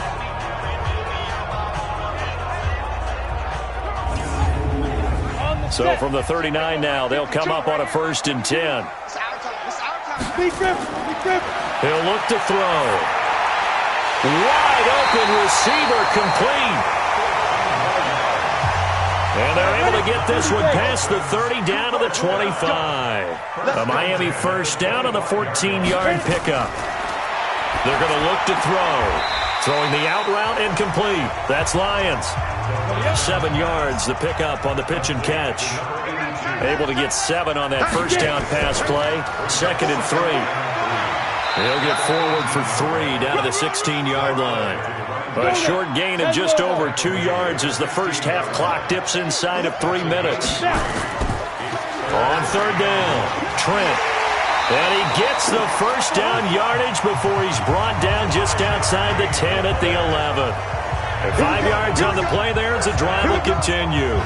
So from the 39 now, they'll come up on a 1st and 10. He'll look to throw. Wide open receiver, complete. And they're able to get this one past the 30 down to the 25. A Miami first down on the 14-yard pickup. They're going to look to throw. Throwing the out route incomplete. That's Lions. 7 yards, the pickup on the pitch and catch. Able to get 7 on that first down pass play. 2nd and 3. He'll get forward for 3 down to the 16-yard line. A short gain of just over 2 yards as the first half clock dips inside of 3 minutes. On 3rd down, Trent. And he gets the first down yardage before he's brought down just outside the 10 at the 11. And 5 yards on the play there as the drive will continue.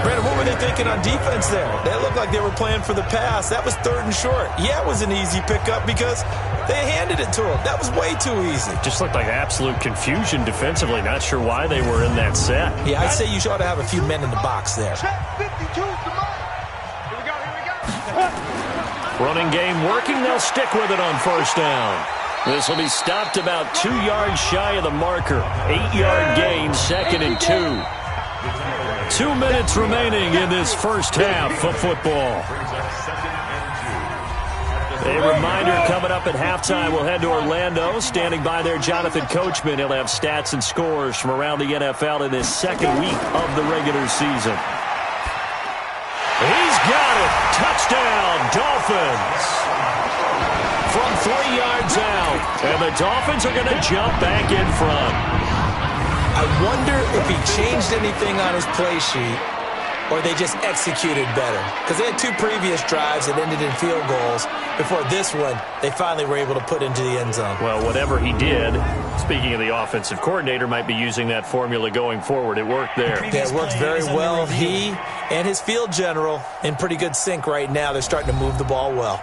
Brandon, what were they thinking on defense there? They looked like they were playing for the pass. That was 3rd and short. Yeah, it was an easy pickup because they handed it to him. That was way too easy. Just looked like absolute confusion defensively. Not sure why they were in that set. Yeah, I'd say you ought to have a few men in the box there. Running game working. They'll stick with it on 1st down. This will be stopped about 2 yards shy of the marker. 8-yard gain, 2nd and 2. 2 minutes remaining in this first half of football. A reminder coming up at halftime, we'll head to Orlando. Standing by there, Jonathan Coachman. He'll have stats and scores from around the NFL in this 2nd week of the regular season. He's got it. Touchdown, Dolphins. From 3 yards out. And the Dolphins are going to jump back in front. I wonder if he changed anything on his play sheet or they just executed better. Because they had 2 previous drives that ended in field goals. Before this one, they finally were able to put into the end zone. Well, whatever he did, speaking of the offensive coordinator, might be using that formula going forward. It worked there. Yeah, it worked very well. He and his field general in pretty good sync right now. They're starting to move the ball well.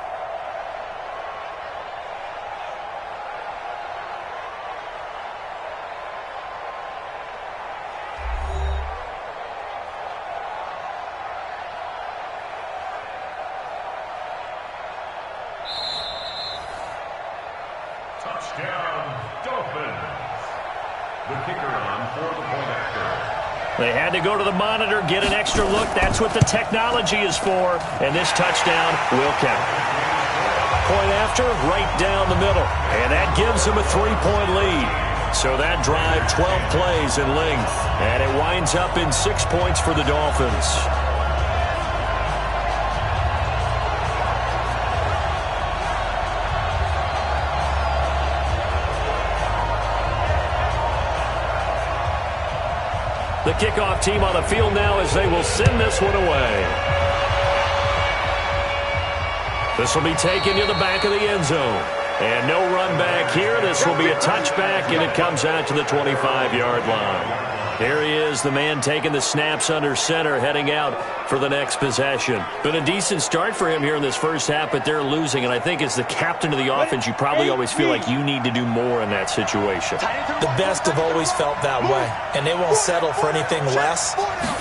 They had to go to the monitor, get an extra look. That's what the technology is for. And this touchdown will count. Point after, right down the middle. And that gives them a 3-point lead. So that drive, 12 plays in length. And it winds up in 6 points for the Dolphins. The kickoff team on the field now as they will send this one away. This will be taken to the back of the end zone. And no run back here. This will be a touchback, and it comes out to the 25-yard line. Here he is, the man taking the snaps under center, heading out for the next possession. Been a decent start for him here in this first half, but they're losing. And I think as the captain of the offense, you probably always feel like you need to do more in that situation. The best have always felt that way, and they won't settle for anything less.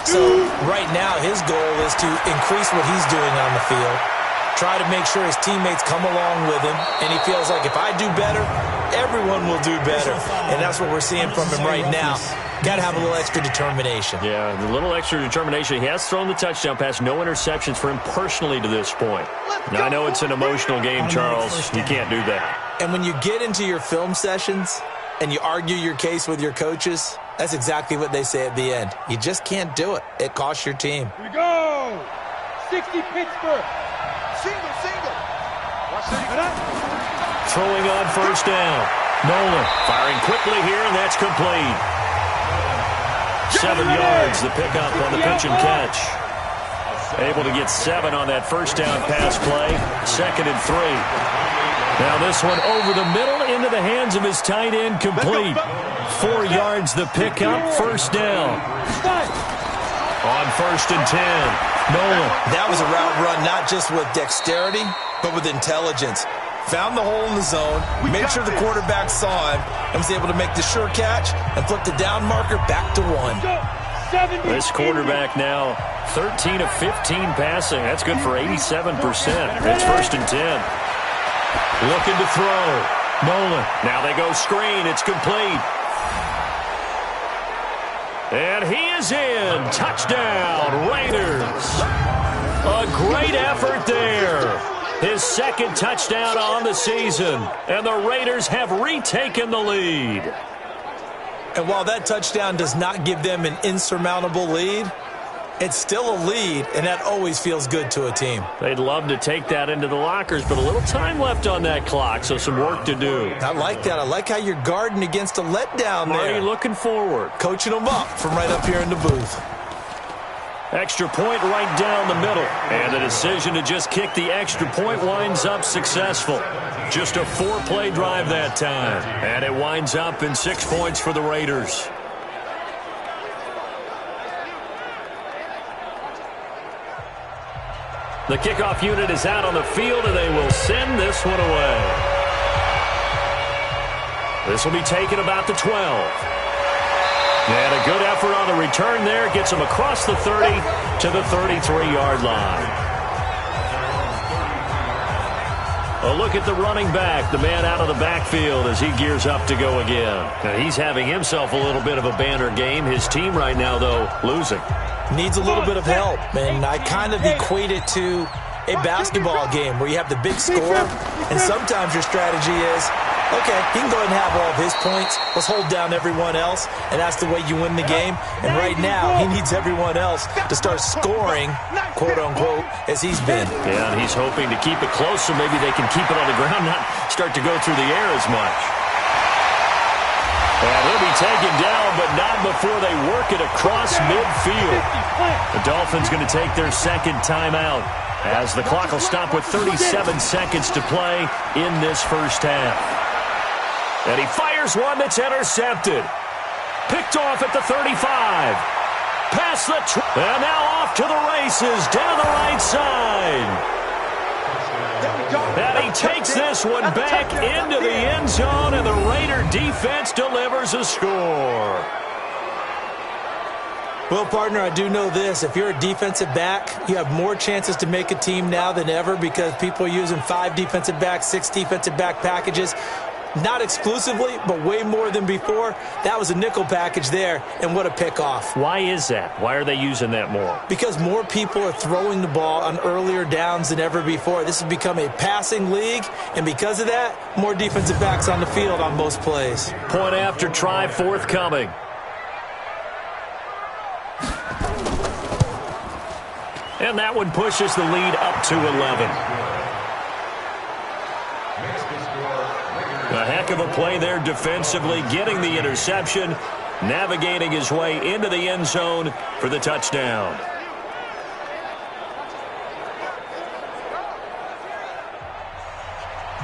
So right now, his goal is to increase what he's doing on the field, try to make sure his teammates come along with him, and he feels like if I do better, everyone will do better. And that's what we're seeing from him right now. Got to have a little extra determination. Yeah, a little extra determination. He has thrown the touchdown pass. No interceptions for him personally to this point. Now, I know it's an emotional game, Charles. You can't do that. And when you get into your film sessions and you argue your case with your coaches, that's exactly what they say at the end. You just can't do it. It costs your team. Here we go. 60 Pittsburgh. Single. Watch this. Throwing on first down. Nolan firing quickly here, and that's complete. 7 yards, the pickup on the pitch and catch. Able to get 7 on that first down pass play. 2nd and 3. Now this one over the middle into the hands of his tight end, complete. 4 yards, the pickup, first down. On 1st and 10, Nolan. That was a route run not just with dexterity, but with intelligence. Found the hole in the zone, made sure the quarterback saw him, and was able to make the sure catch and flip the down marker back to 1. This quarterback now 13 of 15 passing. That's good for 87%. It's 1st and 10. Looking to throw. Nolan. Now they go screen. It's complete. And he is in. Touchdown, Raiders. A great effort there. His 2nd touchdown on the season. And the Raiders have retaken the lead. And while that touchdown does not give them an insurmountable lead, it's still a lead, and that always feels good to a team. They'd love to take that into the lockers, but a little time left on that clock, so some work to do. I like that. I like how you're guarding against a letdown there. Marty looking forward. Coaching them up from right up here in the booth. Extra point right down the middle. And the decision to just kick the extra point winds up successful. Just a 4-play drive that time. And it winds up in 6 points for the Raiders. The kickoff unit is out on the field, and they will send this one away. This will be taken about the 12. And a good effort on the return there. Gets him across the 30 to the 33-yard line. A look at the running back, the man out of the backfield as he gears up to go again. Now, he's having himself a little bit of a banner game. His team right now, though, losing. Needs a little bit of help, and I kind of equate it to a basketball game where you have the big score, and sometimes your strategy is, okay, he can go ahead and have all of his points. Let's hold down everyone else, and that's the way you win the game. And right now, he needs everyone else to start scoring, quote-unquote, as he's been. Yeah, and he's hoping to keep it close so maybe they can keep it on the ground, not start to go through the air as much. And he'll be taken down, but not before they work it across midfield. The Dolphins going to take their second timeout as the clock will stop with 37 seconds to play in this first half. And he fires one that's intercepted. Picked off at the 35. Past the and now off to the races down the right side. And he takes this one back into the end zone, and the Raider defense delivers a score. Well, partner, I do know this. If you're a defensive back, you have more chances to make a team now than ever because people are using 5 defensive backs, 6 defensive back packages. Not exclusively, but way more than before. That was a nickel package there, and what a pickoff. Why is that? Why are they using that more? Because more people are throwing the ball on earlier downs than ever before. This has become a passing league, and because of that, more defensive backs on the field on most plays. Point after try forthcoming. And that one pushes the lead up to 11. A heck of a play there defensively, getting the interception, navigating his way into the end zone for the touchdown.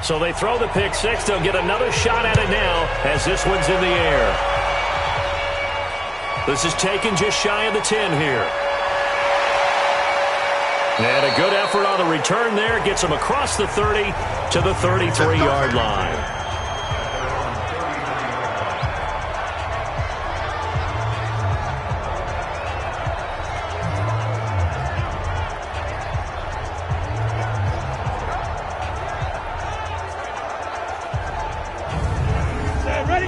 So they throw the pick six. They'll get another shot at it now as this one's in the air. This is taken just shy of the 10 here. And a good effort on the return there. Gets him across the 30 to the 33-yard line.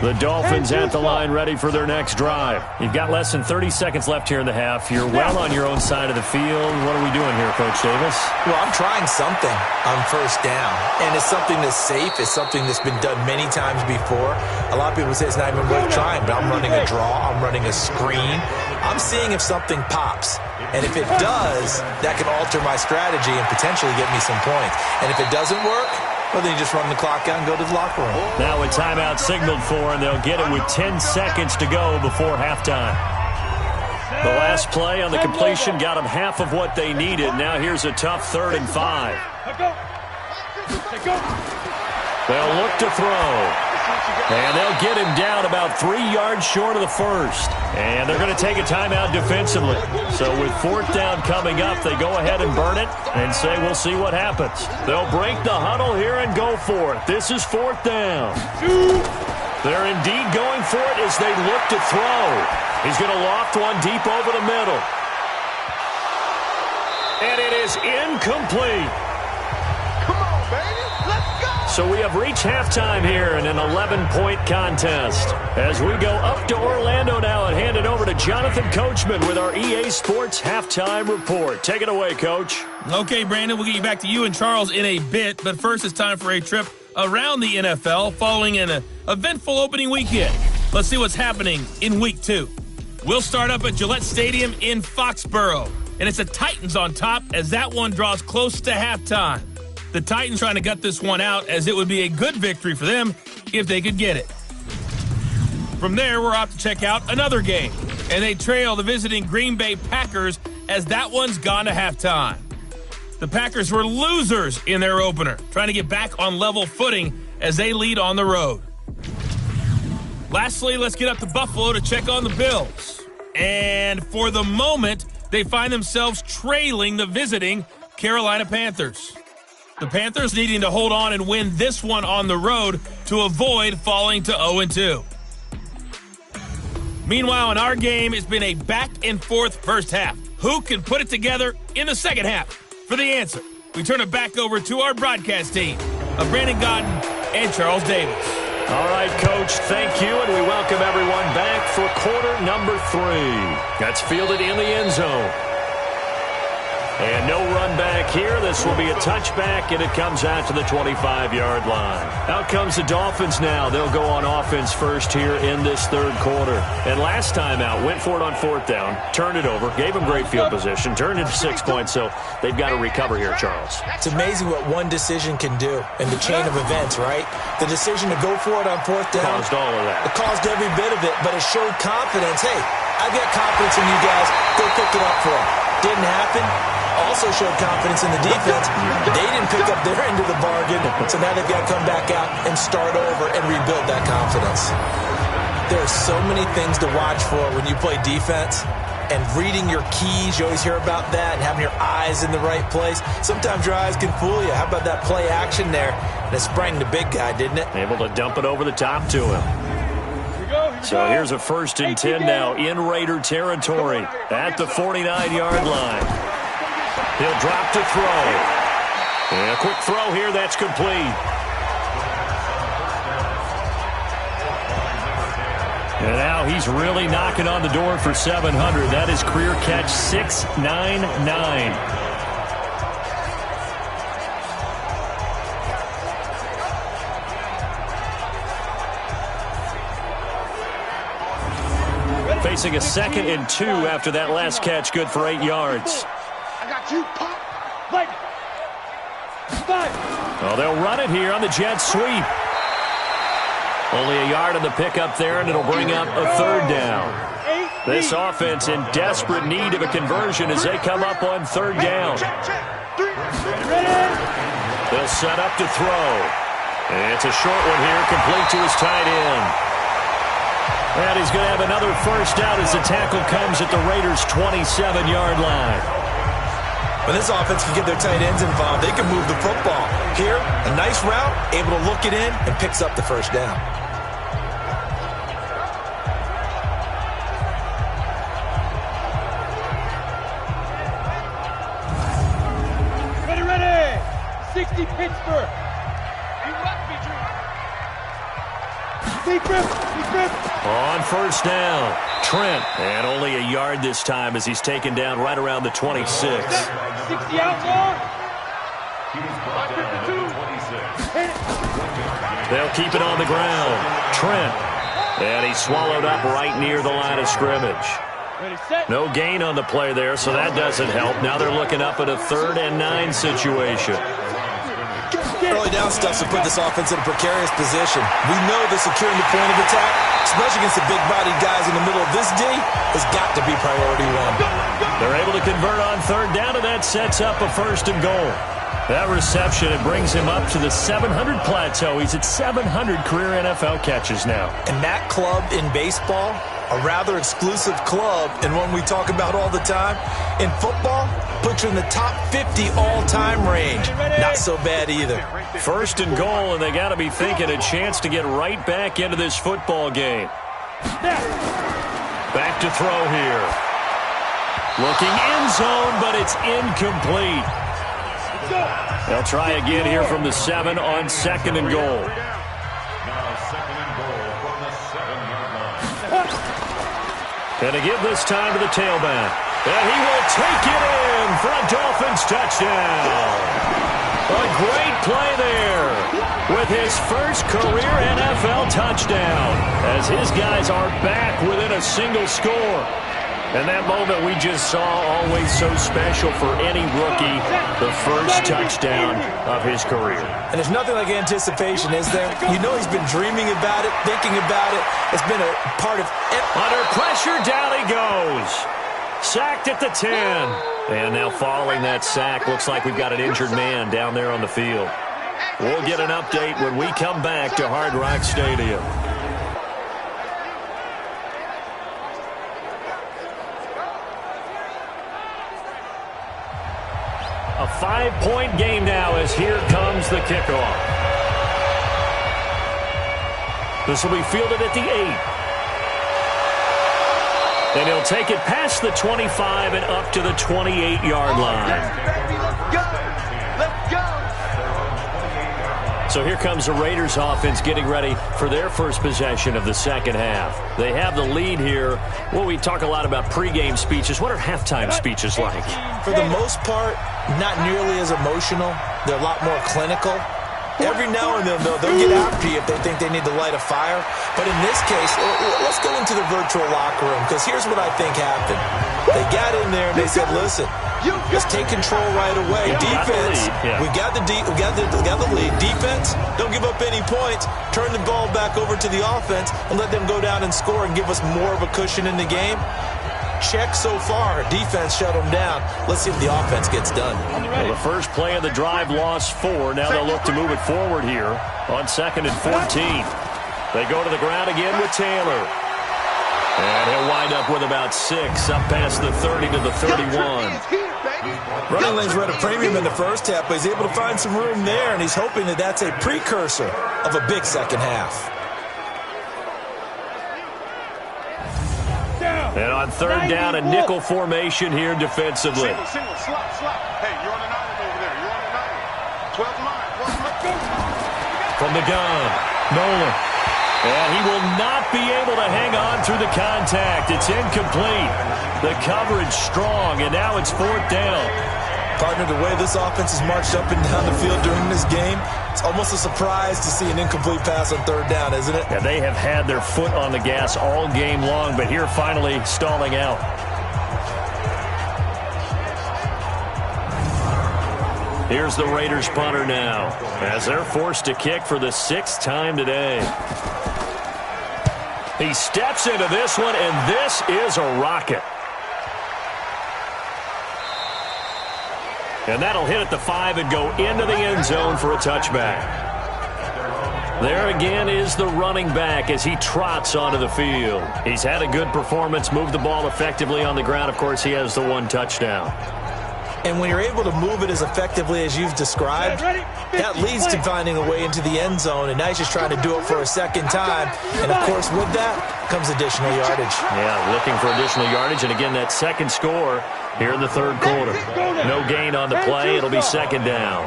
The Dolphins at the line ready for their next drive. You've got less than 30 seconds left here in the half. You're well on your own side of the field. What are we doing here, Coach Davis? Well, I'm trying something on first down, and it's something that's safe. It's something that's been done many times before. A lot of people say it's not even worth trying, but I'm running a draw. I'm running a screen. I'm seeing if something pops. And if it does, that can alter my strategy and potentially get me some points. And if it doesn't work, well, then you just run the clock out and go to the locker room. Now a timeout signaled for, and they'll get it with 10 seconds to go before halftime. The last play on the completion got them half of what they needed. Now here's a tough 3rd and 5. They'll look to throw. And they'll get him down about 3 yards short of the first. And they're going to take a timeout defensively. So with 4th down coming up, they go ahead and burn it and say we'll see what happens. They'll break the huddle here and go for it. This is 4th down. They're indeed going for it as they look to throw. He's going to loft one deep over the middle. And it is incomplete. So we have reached halftime here in an 11-point contest. As we go up to Orlando now and hand it over to Jonathan Coachman with our EA Sports Halftime Report. Take it away, Coach. Okay, Brandon, we'll get you back to you and Charles in a bit. But first, it's time for a trip around the NFL following an eventful opening weekend. Let's see what's happening in Week 2. We'll start up at Gillette Stadium in Foxborough. And it's the Titans on top as that one draws close to halftime. The Titans trying to gut this one out as it would be a good victory for them if they could get it. From there, we're off to check out another game. And they trail the visiting Green Bay Packers as that one's gone to halftime. The Packers were losers in their opener, trying to get back on level footing as they lead on the road. Lastly, let's get up to Buffalo to check on the Bills. And for the moment, they find themselves trailing the visiting Carolina Panthers. The Panthers needing to hold on and win this one on the road to avoid falling to 0-2. Meanwhile, in our game, it's been a back-and-forth first half. Who can put it together in the second half? For the answer, we turn it back over to our broadcast team of Brandon Godden and Charles Davis. All right, Coach, thank you, and we welcome everyone back for quarter number 3. That's fielded in the end zone. And no run back here. This will be a touchback, and it comes out to the 25-yard line. Out comes the Dolphins now. They'll go on offense first here in this third quarter. And last time out, went for it on fourth down, turned it over, gave them great field position, turned it to 6 points, so they've got to recover here, Charles. It's amazing what one decision can do in the chain of events, right? The decision to go for it on fourth down. Caused all of that. It caused every bit of it, but it showed confidence. Hey, I've got confidence in you guys. Go pick it up for them. Didn't happen. Also showed confidence in the defense. They didn't pick up their end of the bargain, so now they've got to come back out and start over and rebuild that confidence. There are so many things to watch for when you play defense, and reading your keys, you always hear about that, and having your eyes in the right place. Sometimes your eyes can fool you. How about that play action there? And it sprang the big guy, didn't it? Able to dump it over the top to him. So here's a 1st and 10 now in Raider territory at the 49-yard line. He'll drop to throw. And a quick throw here, that's complete. And now he's really knocking on the door for 700. That is career catch 699. Facing a 2nd and 2 after that last catch, good for 8 yards. I got you, pop. Like. Well, they'll run it here on the jet sweep. Only a yard on the pickup there, and it'll bring up a 3rd down. This offense in desperate need of a conversion as they come up on 3rd down. They'll set up to throw. And it's a short one here, complete to his tight end. And he's going to have another first down as the tackle comes at the Raiders' 27-yard line. When this offense can get their tight ends involved, they can move the football. Here, a nice route, able to look it in, and picks up the first down. Ready. 60 Pittsburgh. You left me, Drew. Deep grip. On first down, Trent. And only a yard this time as he's taken down right around the 26. 60 outlaw. They'll keep it on the ground. Trent. And he's swallowed up right near the line of scrimmage. No gain on the play there, so that doesn't help. Now they're looking up at a 3rd and 9 situation. Early down stuff to put this offense in a precarious position. We know that securing the point of attack, especially against the big-bodied guys in the middle of this D, has got to be priority 1. They're able to convert on 3rd down, and that sets up a 1st and goal. That reception, it brings him up to the 700 plateau. He's at 700 career NFL catches now. And that club in baseball, a rather exclusive club, and one we talk about all the time. In football, puts you in the top 50 all-time range. Not so bad either. 1st and goal, and they got to be thinking a chance to get right back into this football game. Back to throw here. Looking end zone, but it's incomplete. They'll try again here from the 7 on 2nd and goal. And to give this time to the tailback. And he will take it in for a Dolphins touchdown. A great play there. with his first career NFL touchdown, as his guys are back within a single score. And that moment we just saw, always so special for any rookie, the first touchdown of his career. And there's nothing like anticipation, is there? You know he's been dreaming about it, thinking about it. It's been a part of it. Under pressure, down he goes. Sacked at the 10. And now following that sack, looks like we've got an injured man down there on the field. We'll get an update when we come back to Hard Rock Stadium. A 5-point game now as here comes the kickoff. This will be fielded at the 8. And he'll take it past the 25 and up to the 28-yard line. Let's go. So here comes the Raiders offense getting ready for their first possession of the second half. They have the lead here. Well, we talk a lot about pregame speeches. What are halftime speeches like? For the most part, not nearly as emotional. They're a lot more clinical. Every now and then, though, they'll get after you if they think they need to light a fire. But in this case, let's go into the virtual locker room, because here's what I think happened. They got in there and they said, listen, let's take control right away. Defense, we got the lead. Defense, don't give up any points. Turn the ball back over to the offense and let them go down and score and give us more of a cushion in the game. Check so far. Defense shut them down. Let's see if the offense gets done. Well, the first play of the drive lost 4. Now they'll look to move it forward here on 2nd and 14. They go to the ground again with Taylor. And he'll wind up with about 6 up past the 30 to the 31. Running lanes were at a premium in the first half, but he's able to find some room there, and he's hoping that that's a precursor of a big second half. And on 3rd down, a nickel formation here defensively. Single, slot. Hey, you're on the 9 over there. You're on the 9. 12 line. From the gun, Nolan. And he will not be able to hang on through the contact. It's incomplete. The coverage strong, and now it's 4th down. Partner, the way this offense has marched up and down the field during this game, it's almost a surprise to see an incomplete pass on 3rd down, isn't it? Yeah, they have had their foot on the gas all game long, but here finally stalling out. Here's the Raiders punter now, as they're forced to kick for the 6th time today. He steps into this one, and this is a rocket. And that'll hit at the 5 and go into the end zone for a touchback. There again is the running back as he trots onto the field. He's had a good performance, moved the ball effectively on the ground. Of course, he has the 1 touchdown. And when you're able to move it as effectively as you've described, that leads to finding a way into the end zone, and now he's just trying to do it for a 2nd time. And, of course, with that comes additional yardage. Yeah, looking for additional yardage, and again, that 2nd score here in the 3rd quarter. No gain on the play. It'll be 2nd down.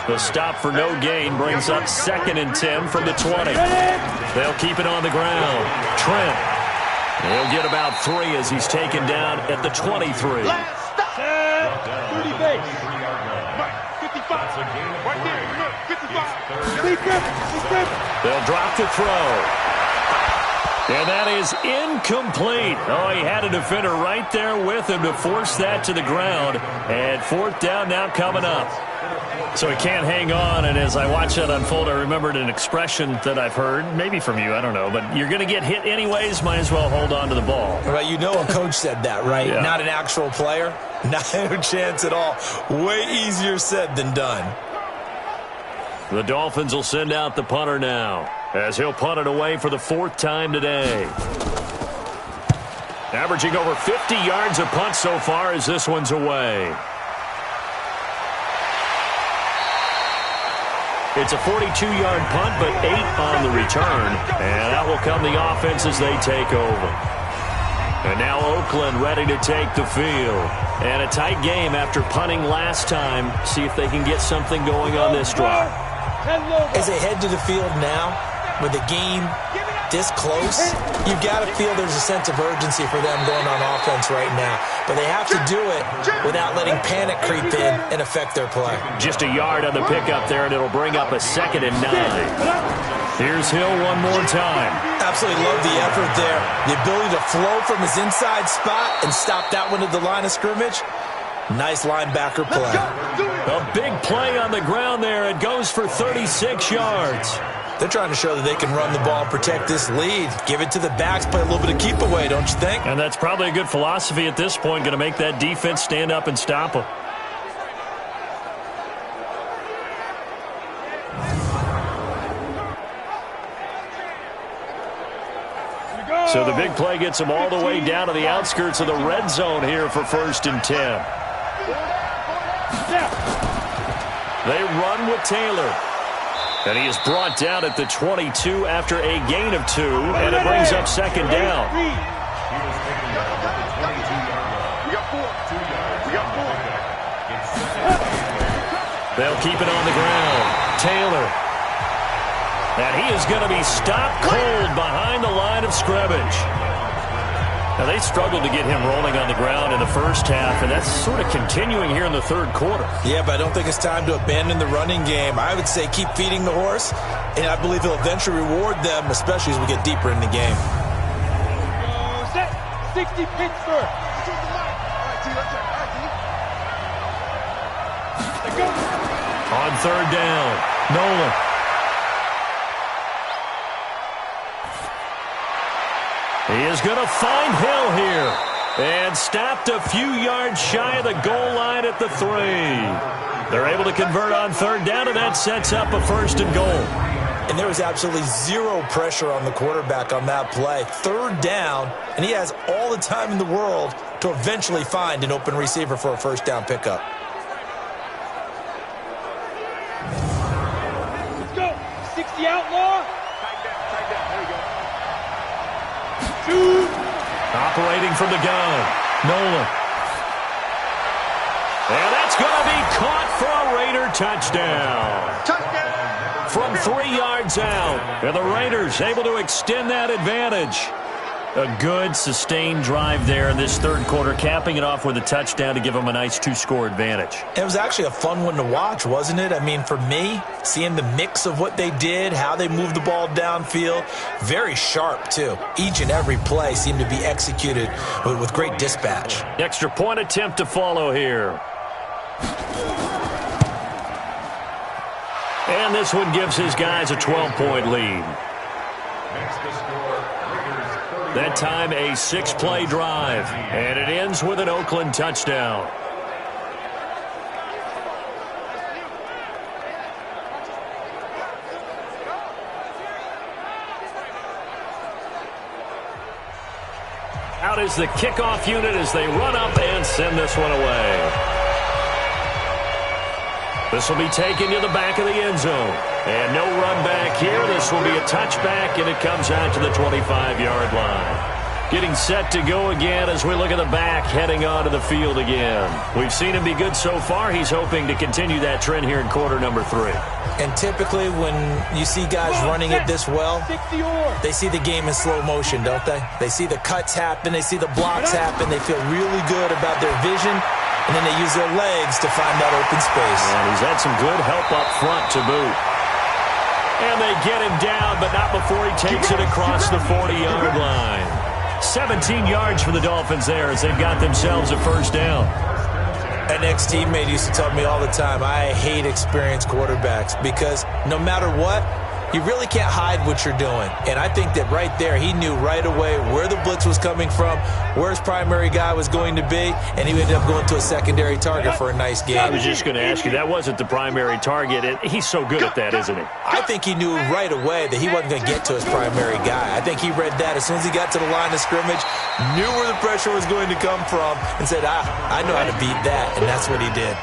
The stop for no gain brings up 2nd and 10 from the 20. They'll keep it on the ground. Trent. He'll get about 3 as he's taken down at the 23. 30 base. 55. Right there. 55. They'll drop to throw. And that is incomplete. Oh, he had a defender right there with him to force that to the ground. And 4th down now coming up. So he can't hang on, and as I watch that unfold, I remembered an expression that I've heard, maybe from you, I don't know, but you're going to get hit anyways, might as well hold on to the ball. Right, you know a coach said that, right? Yeah. Not an actual player. Not a chance at all. Way easier said than done. The Dolphins will send out the punter now, as he'll punt it away for the 4th time today. Averaging over 50 yards a punt so far as this one's away. It's a 42-yard punt, but 8 on the return. And that will come the offense as they take over. And now Oakland ready to take the field. And a tight game after punting last time. See if they can get something going on this drive. As they head to the field now, with the game this close, You've got to feel there's a sense of urgency for them going on offense right now. But they have to do it without letting panic creep in and affect their play. Just a yard on the pickup there, and it'll bring up a 2nd and 9. Here's Hill one more time. Absolutely love the effort there. The ability to flow from his inside spot and stop that one at the line of scrimmage. Nice linebacker play. A big play on the ground there. It goes for 36 yards. They're trying to show that they can run the ball and protect this lead. Give it to the backs, play a little bit of keep away, don't you think? And that's probably a good philosophy at this point, going to make that defense stand up and stop them. So the big play gets them all the way down to the outskirts of the red zone here for 1st and 10. They run with Taylor. And he is brought down at the 22 after a gain of 2, and it brings up 2nd down. They'll keep it on the ground. Taylor. And he is going to be stopped cold behind the line of scrimmage. Now, they struggled to get him rolling on the ground in the first half, and that's sort of continuing here in the 3rd quarter. Yeah, but I don't think it's time to abandon the running game. I would say keep feeding the horse, and I believe he'll eventually reward them, especially as we get deeper in the game. Set 60 Pittsburgh. On 3rd down, Nolan. He is going to find Hill here. And stopped a few yards shy of the goal line at the 3. They're able to convert on 3rd down, and that sets up a 1st and goal. And there was absolutely zero pressure on the quarterback on that play. 3rd down, and he has all the time in the world to eventually find an open receiver for a 1st down pickup. Let's go. 60 outlaw. Operating from the gun, Nolan. And that's going to be caught for a Raider touchdown. From 3 yards out. And the Raiders able to extend that advantage. A good, sustained drive there in this 3rd quarter, capping it off with a touchdown to give them a nice 2-score advantage. It was actually a fun one to watch, wasn't it? I mean, for me, seeing the mix of what they did, how they moved the ball downfield, very sharp, too. Each and every play seemed to be executed with great dispatch. Extra point attempt to follow here. And this one gives his guys a 12-point lead. That time a 6-play drive, and it ends with an Oakland touchdown. Out is the kickoff unit as they run up and send this one away. This will be taken to the back of the end zone. And no run back here. This will be a touchback, and it comes out to the 25-yard line. Getting set to go again as we look at the back heading onto the field again. We've seen him be good so far. He's hoping to continue that trend here in quarter number 3. And typically when you see guys running it this well, they see the game in slow motion, don't they? They see the cuts happen. They see the blocks happen. They feel really good about their vision. And then they use their legs to find that open space. And he's had some good help up front to boot. And they get him down, but not before he takes it across the 40-yard line. 17 yards for the Dolphins there as they've got themselves a 1st down. An ex-teammate used to tell me all the time, I hate experienced quarterbacks because no matter what, you really can't hide what you're doing. And I think that right there, he knew right away where the blitz was coming from, where his primary guy was going to be, and he ended up going to a secondary target for a nice game. I was just going to ask you, that wasn't the primary target. And he's so good at that, isn't he? I think he knew right away that he wasn't going to get to his primary guy. I think he read that as soon as he got to the line of scrimmage, knew where the pressure was going to come from, and said, I know how to beat that, and that's what he did.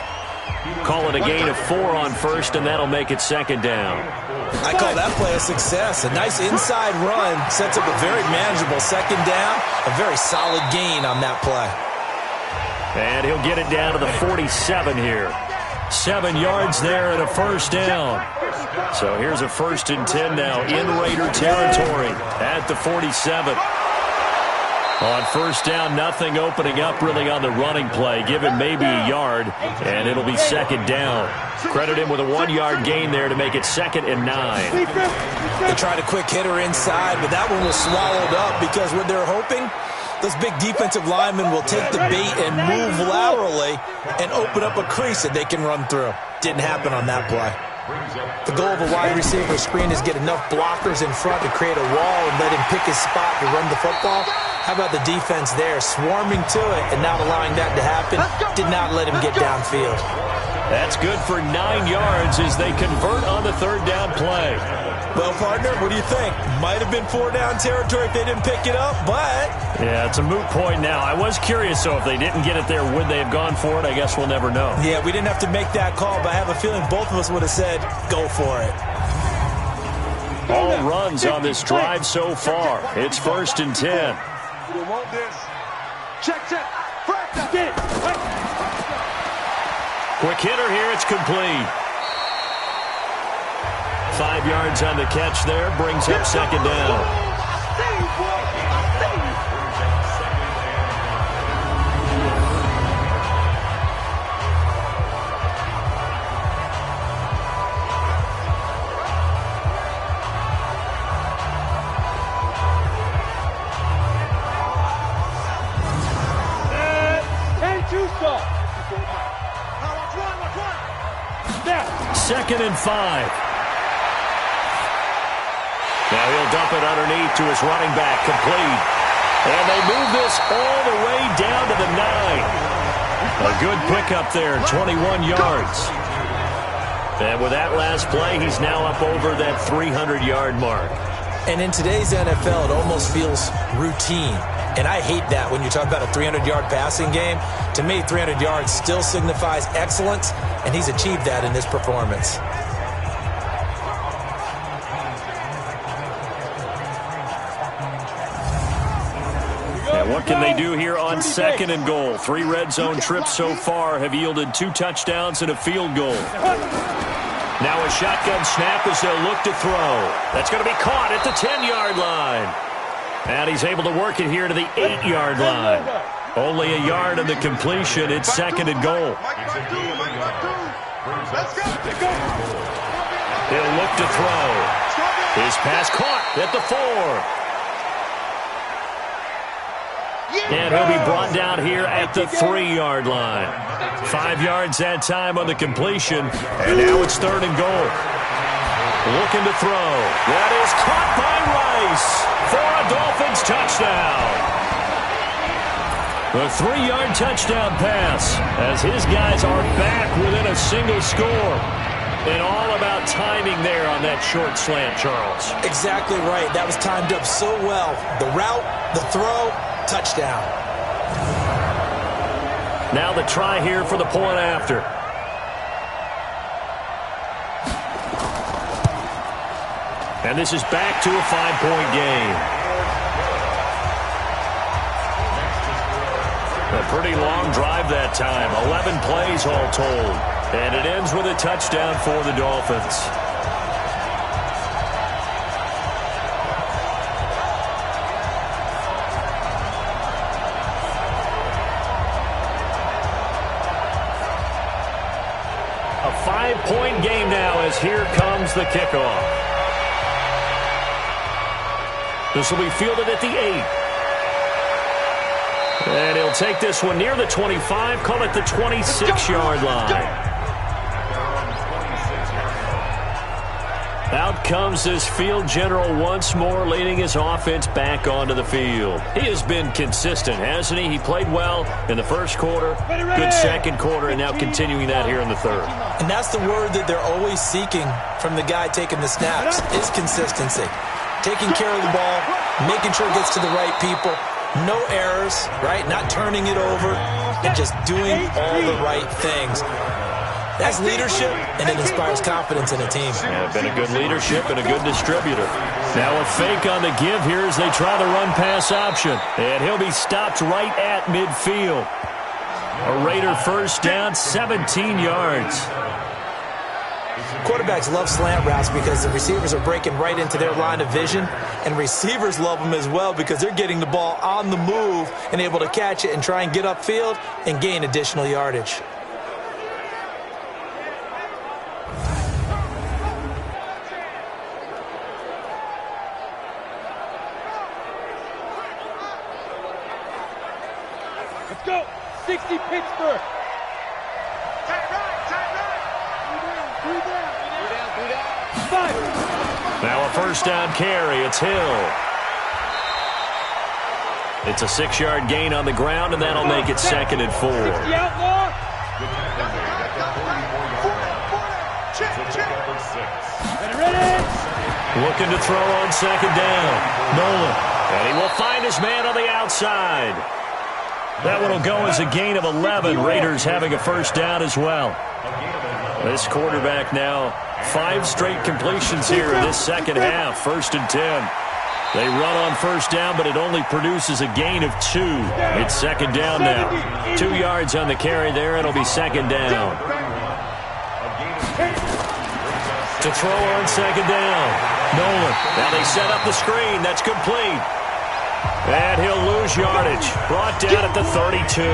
Call it a gain of 4 on 1st, and that'll make it 2nd down. I call that play a success. A nice inside run sets up a very manageable 2nd down. A very solid gain on that play. And he'll get it down to the 47 here. 7 yards there and a 1st down. So here's a 1st and 10 now in Raider territory at the 47. On 1st down, nothing opening up really on the running play. Give him maybe a yard, and it'll be 2nd down. Credit him with a 1-yard gain there to make it 2nd and 9. They tried a quick hitter inside, but that one was swallowed up because what they're hoping, those big defensive linemen will take the bait and move laterally and open up a crease that they can run through. Didn't happen on that play. The goal of a wide receiver screen is get enough blockers in front to create a wall and let him pick his spot to run the football. How about the defense there, swarming to it and not allowing that to happen? Did not let him get downfield. That's good for 9 yards as they convert on the 3rd down play. Well, partner, what do you think? Might have been 4-down territory if they didn't pick it up, but... Yeah, it's a moot point now. I was curious, so if they didn't get it there, would they have gone for it? I guess we'll never know. Yeah, we didn't have to make that call, but I have a feeling both of us would have said, go for it. All runs on this drive so far. It's 1st and 10. You want this. Check. Get it. Quick hitter here. It's complete. 5 yards on the catch there. Brings up 2nd down. There. 2nd and 5. Now he'll dump it underneath to his running back, complete. And they move this all the way down to the 9. A good pickup there, 21 yards. And with that last play, he's now up over that 300-yard mark. And in today's NFL, it almost feels routine. And I hate that when you talk about a 300-yard passing game. To me, 300 yards still signifies excellence, and he's achieved that in this performance. And what can they do here on 2nd and goal? 3 red zone trips so far have yielded 2 touchdowns and a field goal. Now a shotgun snap as they'll look to throw. That's going to be caught at the 10-yard line. And he's able to work it here to the 8-yard line. Only a yard of the completion. It's 2nd and goal. He'll look to throw. His pass caught at the 4. And he'll be brought down here at the 3-yard line. 5 yards that time on the completion. And now it's 3rd and goal. Looking to throw. That is caught by Rice for a Dolphins touchdown. A 3-yard touchdown pass as his guys are back within a single score. And all about timing there on that short slant, Charles. Exactly right. That was timed up so well. The route, the throw, touchdown. Now the try here for the point after. And this is back to a 5-point game. A pretty long drive that time. 11 plays all told. And it ends with a touchdown for the Dolphins. A 5-point game now as here comes the kickoff. This will be fielded at the 8. And he'll take this one near the 25, call it the 26-yard line. Out comes this field general once more, leading his offense back onto the field. He has been consistent, hasn't he? He played well in the first quarter, good second quarter, and now continuing that here in the third. And that's the word that they're always seeking from the guy taking the snaps, is consistency. Taking care of the ball, making sure it gets to the right people, no errors, right? Not turning it over, and just doing all the right things. That's leadership, and it inspires confidence in a team. Yeah, been a good leadership and a good distributor. Now a fake on the give here as they try the run-pass option. And he'll be stopped right at midfield. A Raider first down, 17 yards. Quarterbacks love slant routes because the receivers are breaking right into their line of vision, and receivers love them as well because they're getting the ball on the move and able to catch it and try and get upfield and gain additional yardage. Let's go. 60 Pittsburgh. Now a first down carry. It's Hill. It's a 6-yard gain on the ground, and that'll make it 2nd and 4. Looking to throw on 2nd down. Nolan. And he will find his man on the outside. That one will go as a gain of 11. Raiders having a first down as well. This quarterback now 5 straight completions here in this second half. 1st and 10. They run on first down, but it only produces a gain of 2. It's 2nd down now. 2 yards on the carry there. It'll be 2nd down. To throw on 2nd down. Nolan. Now they set up the screen. That's complete. And he'll lose yardage. Brought down at the 32.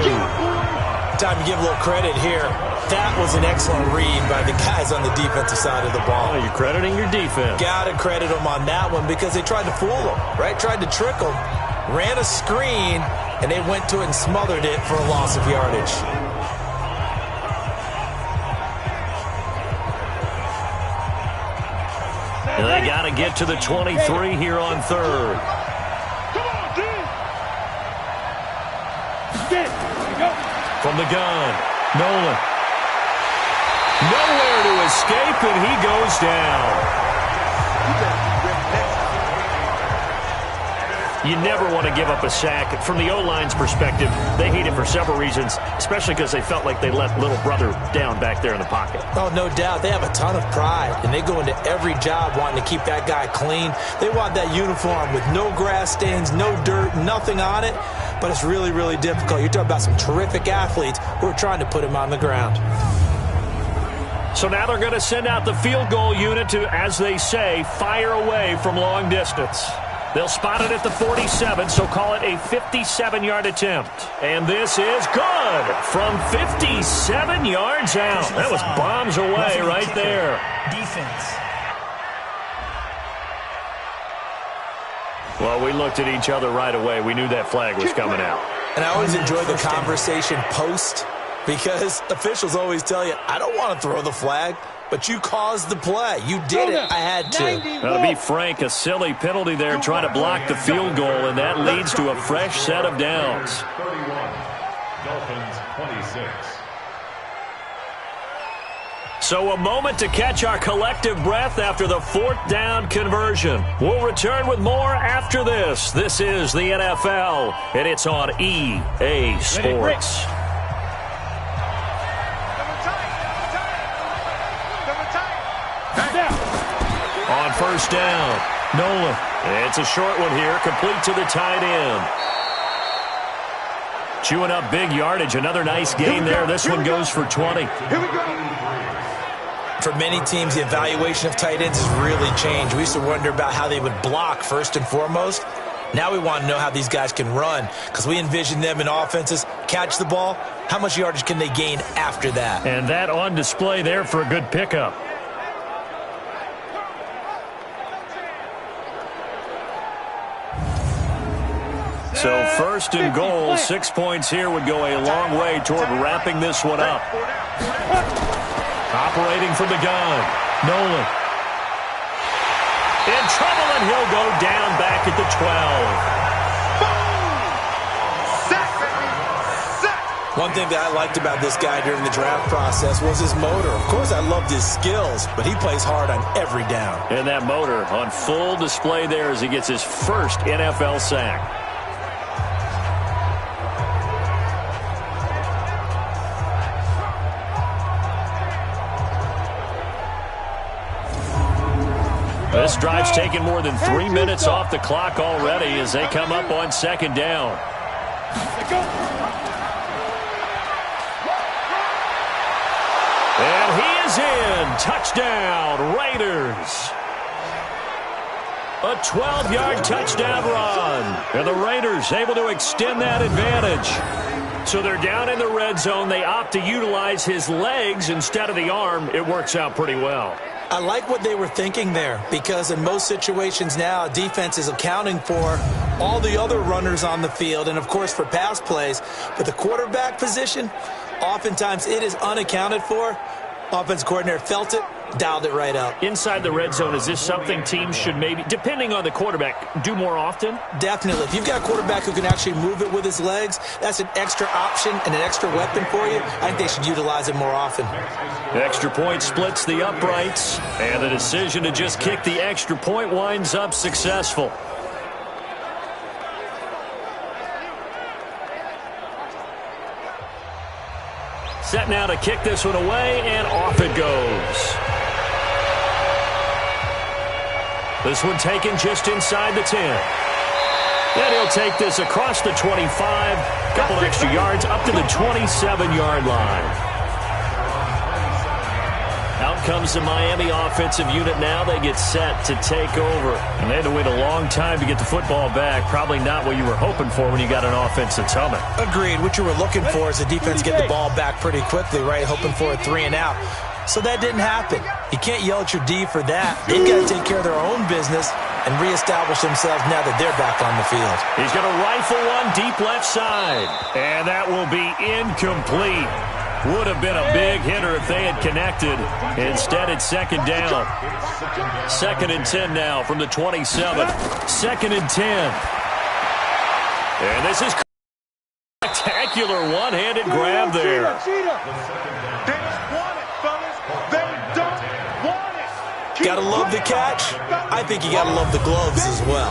Time to give a little credit here. That was an excellent read by the guys on the defensive side of the ball. Oh, you're crediting your defense. Got to credit them on that one because they tried to fool them, right? Tried to trick them. Ran a screen, and they went to it and smothered it for a loss of yardage. And they got to get to the 23 here on 3rd. From the gun, Nolan. Nowhere to escape, and he goes down. You never want to give up a sack. From the O-line's perspective, they hate it for several reasons, especially because they felt like they let little brother down back there in the pocket. Oh, no doubt. They have a ton of pride, and they go into every job wanting to keep that guy clean. They want that uniform with no grass stains, no dirt, nothing on it, but it's really, really difficult. You're talking about some terrific athletes who are trying to put him on the ground. So now they're going to send out the field goal unit to, as they say, fire away from long distance. They'll spot it at the 47, so call it a 57-yard attempt. And this is good from 57 yards out. That was bombs away right there. Defense. Well, we looked at each other right away. We knew that flag was coming out. And I always enjoy the conversation post because officials always tell you, I don't want to throw the flag. But you caused the play. You did it. I had to. To be frank, a silly penalty there trying to block the field goal, and that leads to a fresh set of downs. 31, Dolphins 26. So a moment to catch our collective breath after the 4th down conversion. We'll return with more after this. This is the NFL, and it's on EA Sports. On first down, Nolan. It's a short one here, complete to the tight end. Chewing up big yardage, another nice gain there. This one goes for 20. Here we go. For many teams, the evaluation of tight ends has really changed. We used to wonder about how they would block first and foremost. Now we want to know how these guys can run because we envision them in offenses, catch the ball. How much yardage can they gain after that? And that on display there for a good pickup. So 1st and goal, 6 points here would go a long way toward wrapping this one up. Operating from the gun, Nolan. In trouble, and he'll go down back at the 12. One thing that I liked about this guy during the draft process was his motor. Of course, I loved his skills, but he plays hard on every down. And that motor on full display there as he gets his first NFL sack. This drive's taken more than 3 minutes off the clock already as they come up on 2nd down. And he is is in. Touchdown, Raiders. A 12-yard touchdown run. And the Raiders able to extend that advantage. So they're down in the red zone. They opt to utilize his legs instead of the arm. It works out pretty well. I like what they were thinking there, because in most situations now, defense is accounting for all the other runners on the field and, of course, for pass plays. But the quarterback position, oftentimes it is unaccounted for. Offense coordinator felt it, dialed it right up. Inside the red zone, is this something teams should maybe, depending on the quarterback, do more often? Definitely. If you've got a quarterback who can actually move it with his legs, that's an extra option and an extra weapon for you. I think they should utilize it more often. Extra point splits the uprights, and the decision to just kick the extra point winds up successful. Set now to kick this one away, and off it goes. This one taken just inside the 10. And he'll take this across the 25, couple extra yards up to the 27-yard line. Out comes the Miami offensive unit now. They get set to take over. And they had to wait a long time to get the football back. Probably not what you were hoping for when you got an offense that's humming. Agreed. What you were looking for is the defense get the ball back pretty quickly, right? Hoping for a 3-and-out. So that didn't happen. You can't yell at your D for that. They've got to take care of their own business and reestablish themselves now that they're back on the field. He's going to rifle one deep left side. And that will be incomplete. Would have been a big hitter if they had connected. Instead, it's second down. 2nd and 10 now from the 27. 2nd and 10. And this is spectacular one-handed grab there. Gotta love the catch. I think you gotta love the gloves as well.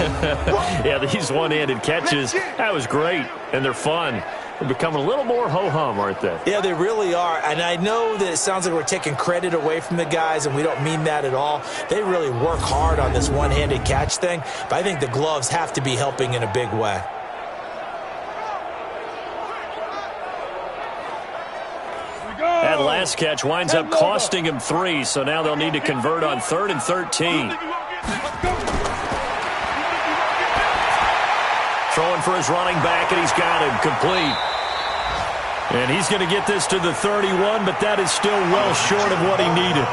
Yeah, these one-handed catches, that was great, and they're fun. They're becoming a little more ho-hum, aren't they? Yeah, they really are. And I know that it sounds like we're taking credit away from the guys, and we don't mean that at all. They really work hard on this one-handed catch thing, but I think the gloves have to be helping in a big way. That last catch winds up costing him 3, so now they'll need to convert on 3rd and 13. Throwing for his running back, and he's got him complete. And he's going to get this to the 31, but that is still well short of what he needed.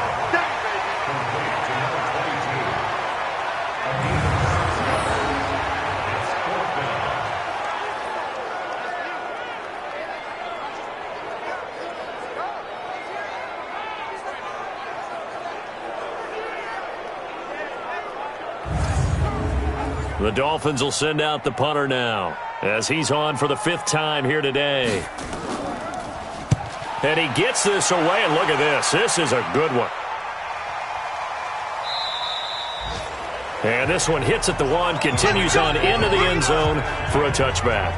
The Dolphins will send out the punter now as he's on for the 5th time here today. And he gets this away, and look at this. This is a good one. And this one hits at the 1, continues on into the end zone for a touchback.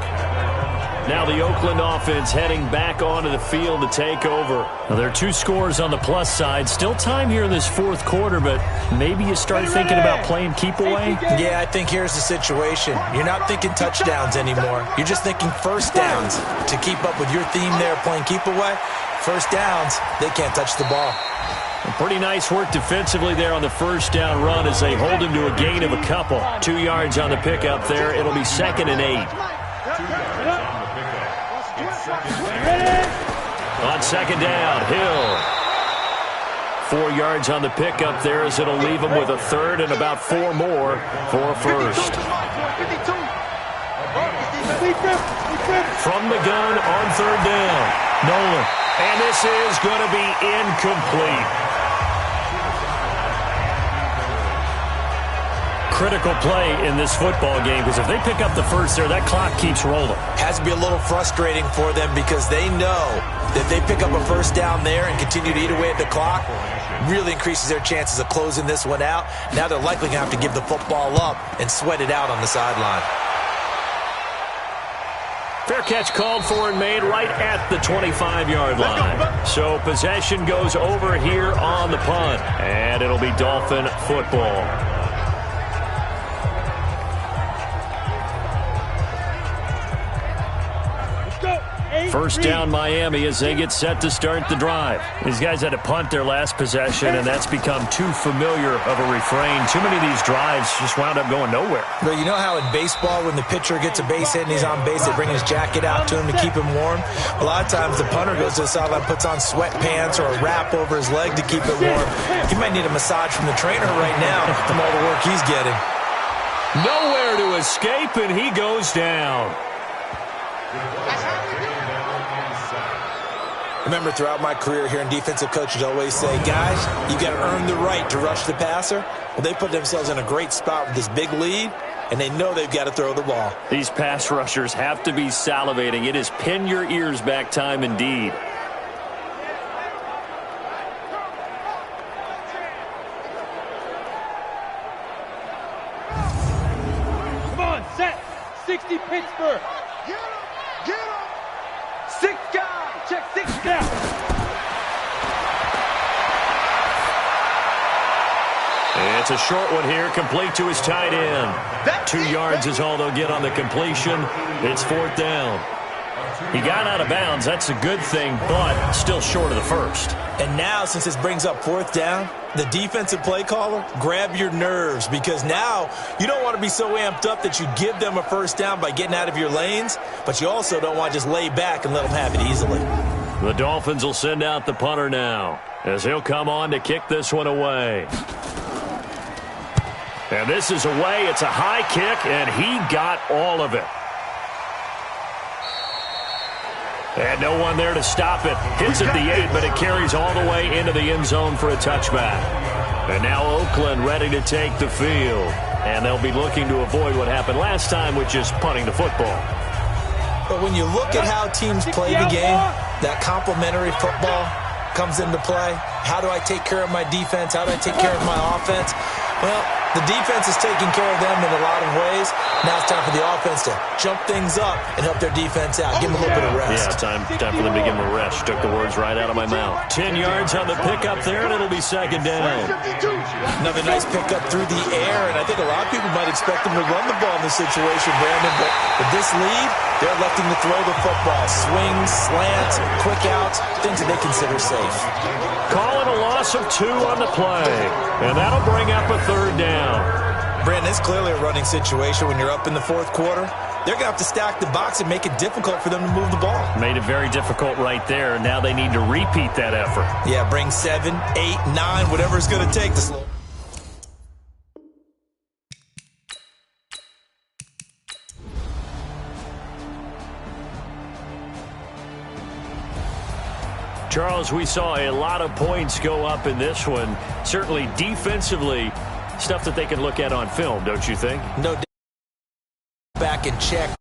Now the Oakland offense heading back onto the field to take over. Now there are 2 scores on the plus side. Still time here in this 4th quarter, but maybe you start thinking about playing keep away? Yeah, I think here's the situation. You're not thinking touchdowns anymore. You're just thinking first downs. To keep up with your theme there, playing keep away, first downs, they can't touch the ball. Pretty nice work defensively there on the first down run as they hold him to a gain of a couple. 2 yards on the pickup there. It'll be 2nd and 8. On 2nd down, Hill. 4 yards on the pickup there as it'll leave him with a 3rd and about 4 more for a first. From the gun on 3rd down, Nolan. And this is going to be incomplete. Critical play in this football game, because if they pick up the first there, that clock keeps rolling. Has to be a little frustrating for them because they know that they pick up a first down there and continue to eat away at the clock, really increases their chances of closing this one out. Now they're likely going to have to give the football up and sweat it out on the sideline. Fair catch called for and made right at the 25-yard line. So possession goes over here on the punt, and it'll be Dolphin football. First down Miami as they get set to start the drive. These guys had to punt their last possession, and that's become too familiar of a refrain. Too many of these drives just wound up going nowhere. But you know how in baseball when the pitcher gets a base hit and he's on base, they bring his jacket out to him to keep him warm? A lot of times the punter goes to the sideline, puts on sweatpants or a wrap over his leg to keep it warm. He might need a massage from the trainer right now from all the work he's getting. Nowhere to escape, and he goes down. Remember, throughout my career here, defensive coaches always say, guys, you got to earn the right to rush the passer. Well, they put themselves in a great spot with this big lead, and they know they've got to throw the ball. These pass rushers have to be salivating. It is pin your ears back time indeed. Come on, set. 60 Pittsburgh. Get him. Get him. 6 guys. Check 6 down. It's a short one here, complete to his tight end. 2 yards is all they'll get on the completion. It's 4th down. He got out of bounds. That's a good thing, but still short of the first. And now, since this brings up 4th down, the defensive play caller, grab your nerves, because now you don't want to be so amped up that you give them a first down by getting out of your lanes, but you also don't want to just lay back and let them have it easily. The Dolphins will send out the punter now, as he'll come on to kick this one away. And this is away. It's a high kick, and he got all of it. And no one there to stop it. Hits at the 8, but it carries all the way into the end zone for a touchback. And now Oakland ready to take the field. And they'll be looking to avoid what happened last time, which is punting the football. But when you look at how teams play the game, that complementary football comes into play. How do I take care of my defense? How do I take care of my offense? Well, the defense is taking care of them in a lot of ways. Now it's time for the offense to jump things up and help their defense out. Give them a little bit of rest. Yeah, time for them to give them a rest. Took the words right out of my mouth. 10 yards on the pickup there, and it'll be 2nd down. Another nice pickup through the air, and I think a lot of people might expect them to run the ball in this situation, Brandon. But with this lead, they're electing to throw the football. Swings, slants, quick outs, things that they consider safe. Calling a loss of 2 on the play, and that'll bring up a 3rd down. Brandon, it's clearly a running situation when you're up in the 4th quarter. They're going to have to stack the box and make it difficult for them to move the ball. Made it very difficult right there. Now they need to repeat that effort. Yeah, bring 7, 8, 9, whatever it's going to take to slow. Charles, we saw a lot of points go up in this one. Certainly defensively, stuff that they can look at on film, don't you think? No doubt. Back and check.